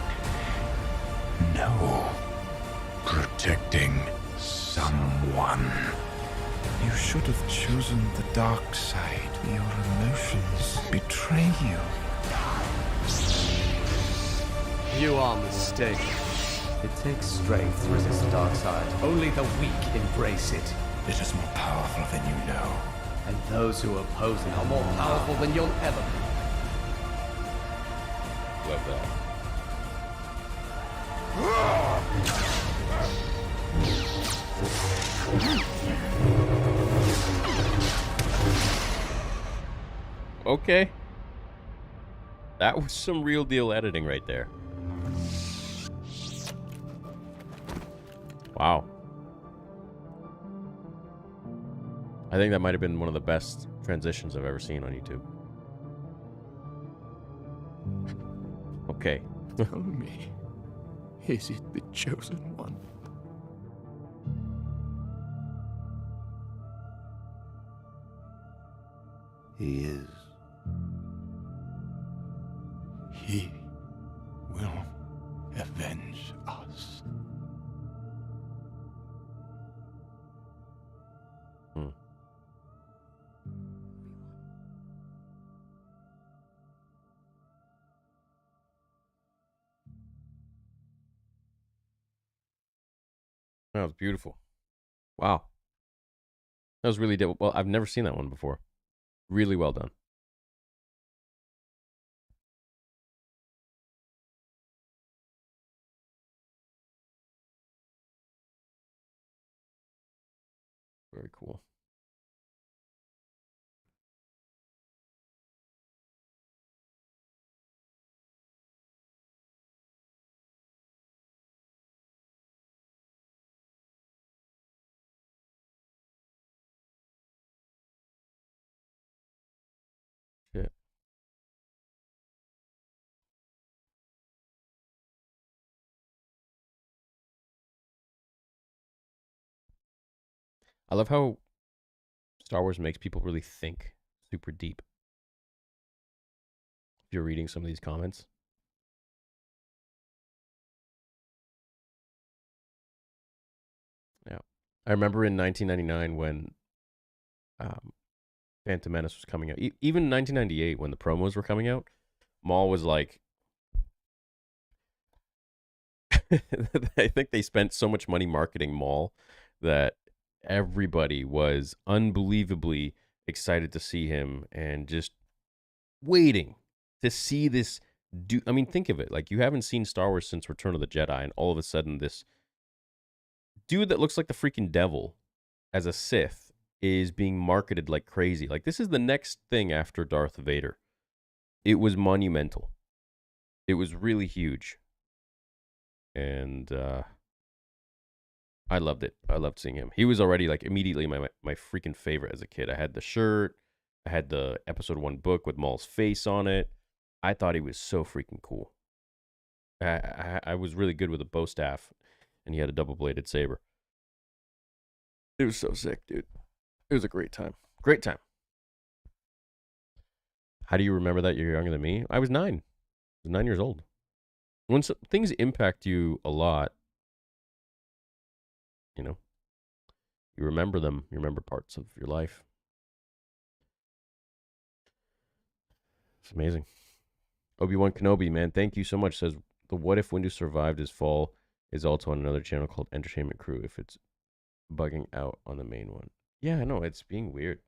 No. Protecting someone. You should have chosen the dark side. Your emotions betray you. You are mistaken. It takes strength to resist the dark side. Only the weak embrace it. It is more powerful than you know. And those who oppose it are more powerful than you'll ever be. Love that. Okay. That was some real deal editing right there. Wow. I think that might have been one of the best transitions I've ever seen on YouTube. Okay. Tell me, is it the chosen one? He is. He will avenge us. That was beautiful. Wow. That was really well. I've never seen that one before. Really well done. Very cool. Shit. I love how Star Wars makes people really think super deep. If you're reading some of these comments. Yeah. I remember in 1999 when Phantom Menace was coming out. Even 1998 when the promos were coming out, Maul was like, I think they spent so much money marketing Maul that everybody was unbelievably excited to see him and just waiting to see this dude. I mean, think of it. Like, you haven't seen Star Wars since Return of the Jedi, and all of a sudden this dude that looks like the freaking devil as a Sith is being marketed like crazy. Like, this is the next thing after Darth Vader. It was monumental. It was really huge. And I loved it. I loved seeing him. He was already like immediately my freaking favorite as a kid. I had the shirt. I had the episode 1 book with Maul's face on it. I thought he was so freaking cool. I was really good with a bow staff, and he had a double-bladed saber. It was so sick, dude. It was a great time. Great time. How do you remember that you're younger than me? I was 9. I was 9 years old. When things impact you a lot, you know, you remember them. You remember parts of your life. It's amazing. Obi-Wan Kenobi, man, thank you so much. Says, the What If Windu survived his fall is also on another channel called Entertainment Crew if it's bugging out on the main one. Yeah, I know, it's being weird.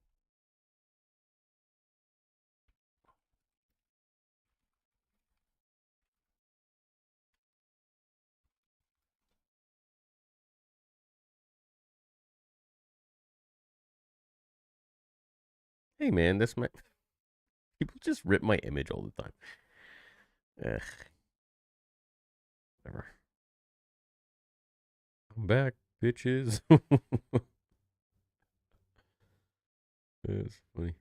Hey, man, this might... People just rip my image all the time. Ugh. Whatever. I'm back, bitches. It's funny.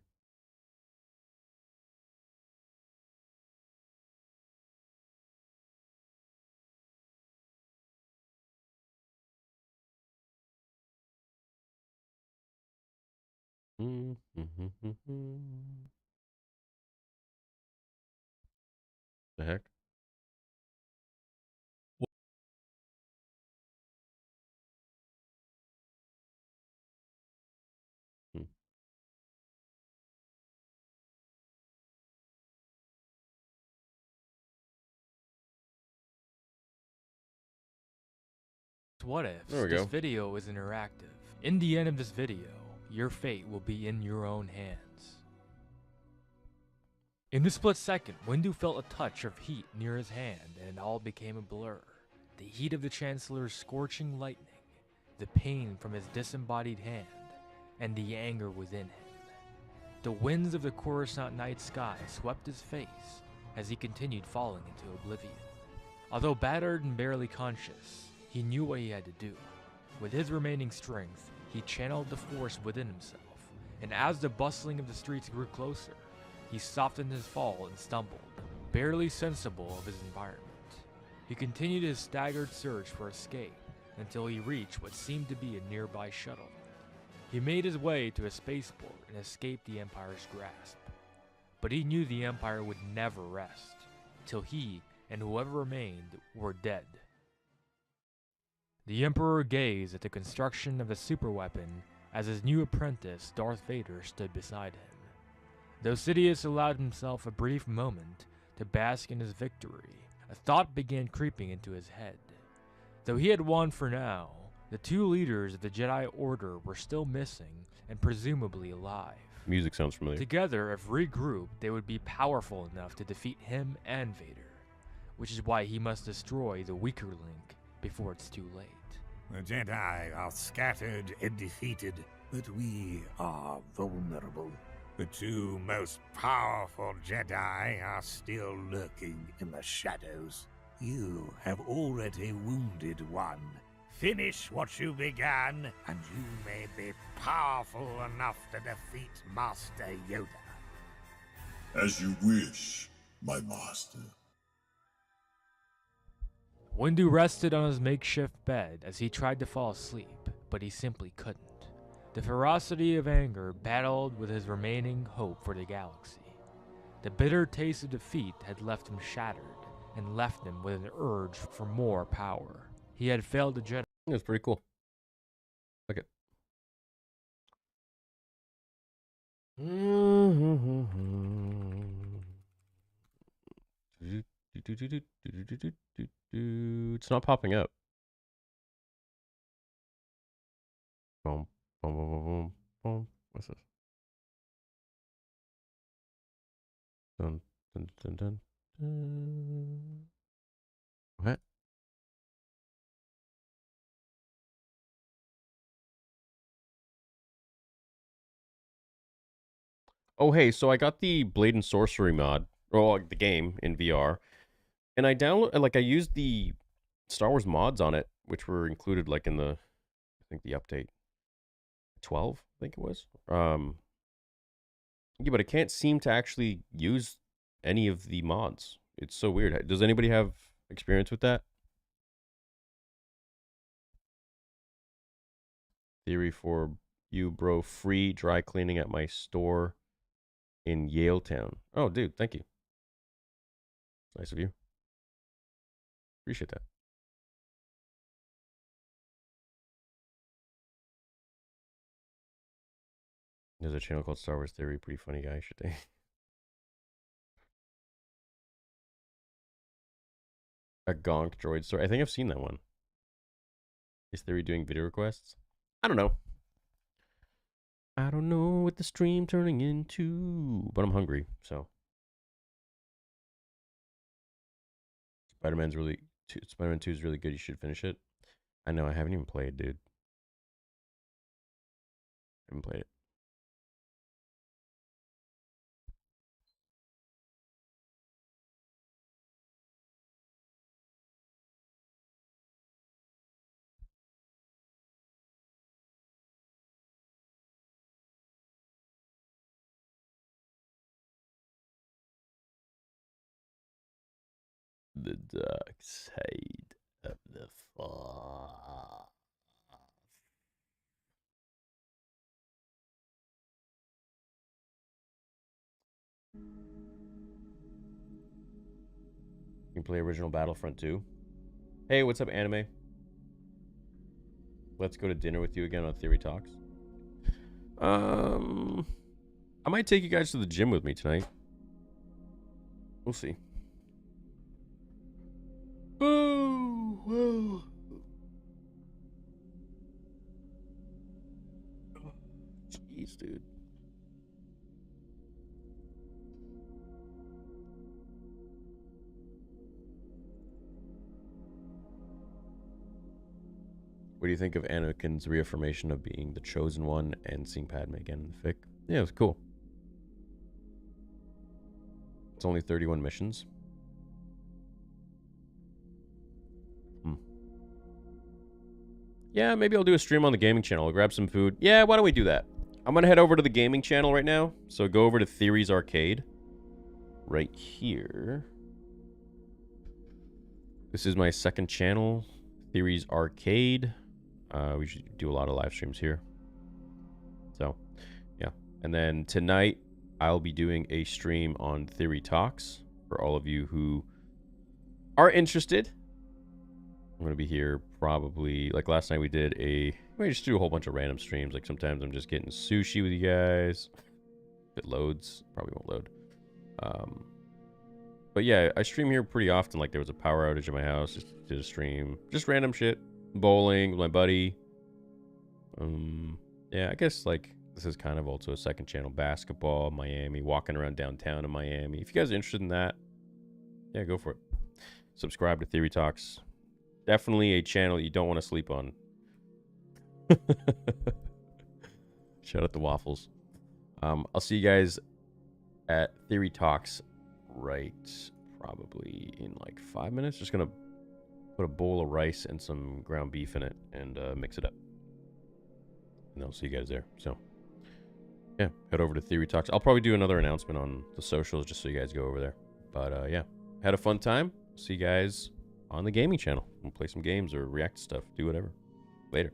The heck? Hmm. What if There we this go. video is interactive? In the end of this video, your fate will be in your own hands. In the split second, Windu felt a touch of heat near his hand and it all became a blur. The heat of the Chancellor's scorching lightning, the pain from his disembodied hand, and the anger within him. The winds of the Coruscant night sky swept his face as he continued falling into oblivion. Although battered and barely conscious, he knew what he had to do. With his remaining strength, he channeled the force within himself, and as the bustling of the streets grew closer, he softened his fall and stumbled, barely sensible of his environment. He continued his staggered search for escape until he reached what seemed to be a nearby shuttle. He made his way to a spaceport and escaped the Empire's grasp. But he knew the Empire would never rest, till he and whoever remained were dead. The Emperor gazed at the construction of the superweapon as his new apprentice, Darth Vader, stood beside him. Though Sidious allowed himself a brief moment to bask in his victory, a thought began creeping into his head. Though he had won for now, the two leaders of the Jedi Order were still missing and presumably alive. Music sounds familiar. Together, if regrouped, they would be powerful enough to defeat him and Vader, which is why he must destroy the weaker link before it's too late. The Jedi are scattered and defeated, but we are vulnerable. The two most powerful Jedi are still lurking in the shadows. You have already wounded one. Finish what you began, and you may be powerful enough to defeat Master Yoda. As you wish, my master. Windu rested on his makeshift bed as he tried to fall asleep, but he simply couldn't. The ferocity of anger battled with his remaining hope for the galaxy. The bitter taste of defeat had left him shattered and left him with an urge for more power. He had failed the Jedi. It was pretty cool. Like it. It's not popping up. Boom, boom, boom, boom, boom, boom. What's this? Dun, dun, dun, dun, dun. What? Oh, hey, so I got the Blade and Sorcery mod, or the game in VR, and I used the Star Wars mods on it, which were included like in the, I think the update 12, I think it was. Yeah, but I can't seem to actually use any of the mods. It's so weird. Does anybody have experience with that? Theory for you, bro. Free dry cleaning at my store in Yaletown. Oh, dude, thank you. Nice of you. Appreciate that. There's a channel called Star Wars Theory. Pretty funny guy, should they? A Gonk droid story. I think I've seen that one. Is Theory doing video requests? I don't know. I don't know what the stream turning into, but I'm hungry, so. Spider-Man 2 is really good. You should finish it. I know, I haven't even played, dude. I haven't played it. The dark side of the Force. You can play original Battlefront 2. Hey, what's up, anime? Let's go to dinner with you again on Theory Talks. I might take you guys to the gym with me tonight. We'll see. Oh, well. Jeez, dude. What do you think of Anakin's reaffirmation of being the chosen one and seeing Padme again in the fic? Yeah, it was cool. It's only 31 missions. Yeah, maybe I'll do a stream on the gaming channel. I'll grab some food. Yeah, why don't we do that? I'm going to head over to the gaming channel right now. So go over to Theories Arcade. Right here. This is my second channel, Theories Arcade. We should do a lot of live streams here. So, yeah. And then tonight, I'll be doing a stream on Theory Talks for all of you who are interested. I'm going to be here probably, like last night we just do a whole bunch of random streams. Like sometimes I'm just getting sushi with you guys. If it loads, probably won't load. But yeah, I stream here pretty often. Like there was a power outage at my house, just did a stream. Just random shit. Bowling with my buddy. Yeah, I guess like this is kind of also a second channel. Basketball, Miami, walking around downtown in Miami. If you guys are interested in that, yeah, go for it. Subscribe to Theory Talks. Definitely a channel you don't want to sleep on. Shout out to Waffles. I'll see you guys at Theory Talks right probably in like 5 minutes. Just gonna put a bowl of rice and some ground beef in it and mix it up. And I'll see you guys there. So yeah, head over to Theory Talks. I'll probably do another announcement on the socials just so you guys go over there. But yeah, had a fun time. See you guys on the gaming channel. We'll play some games or react to stuff. Do whatever. Later.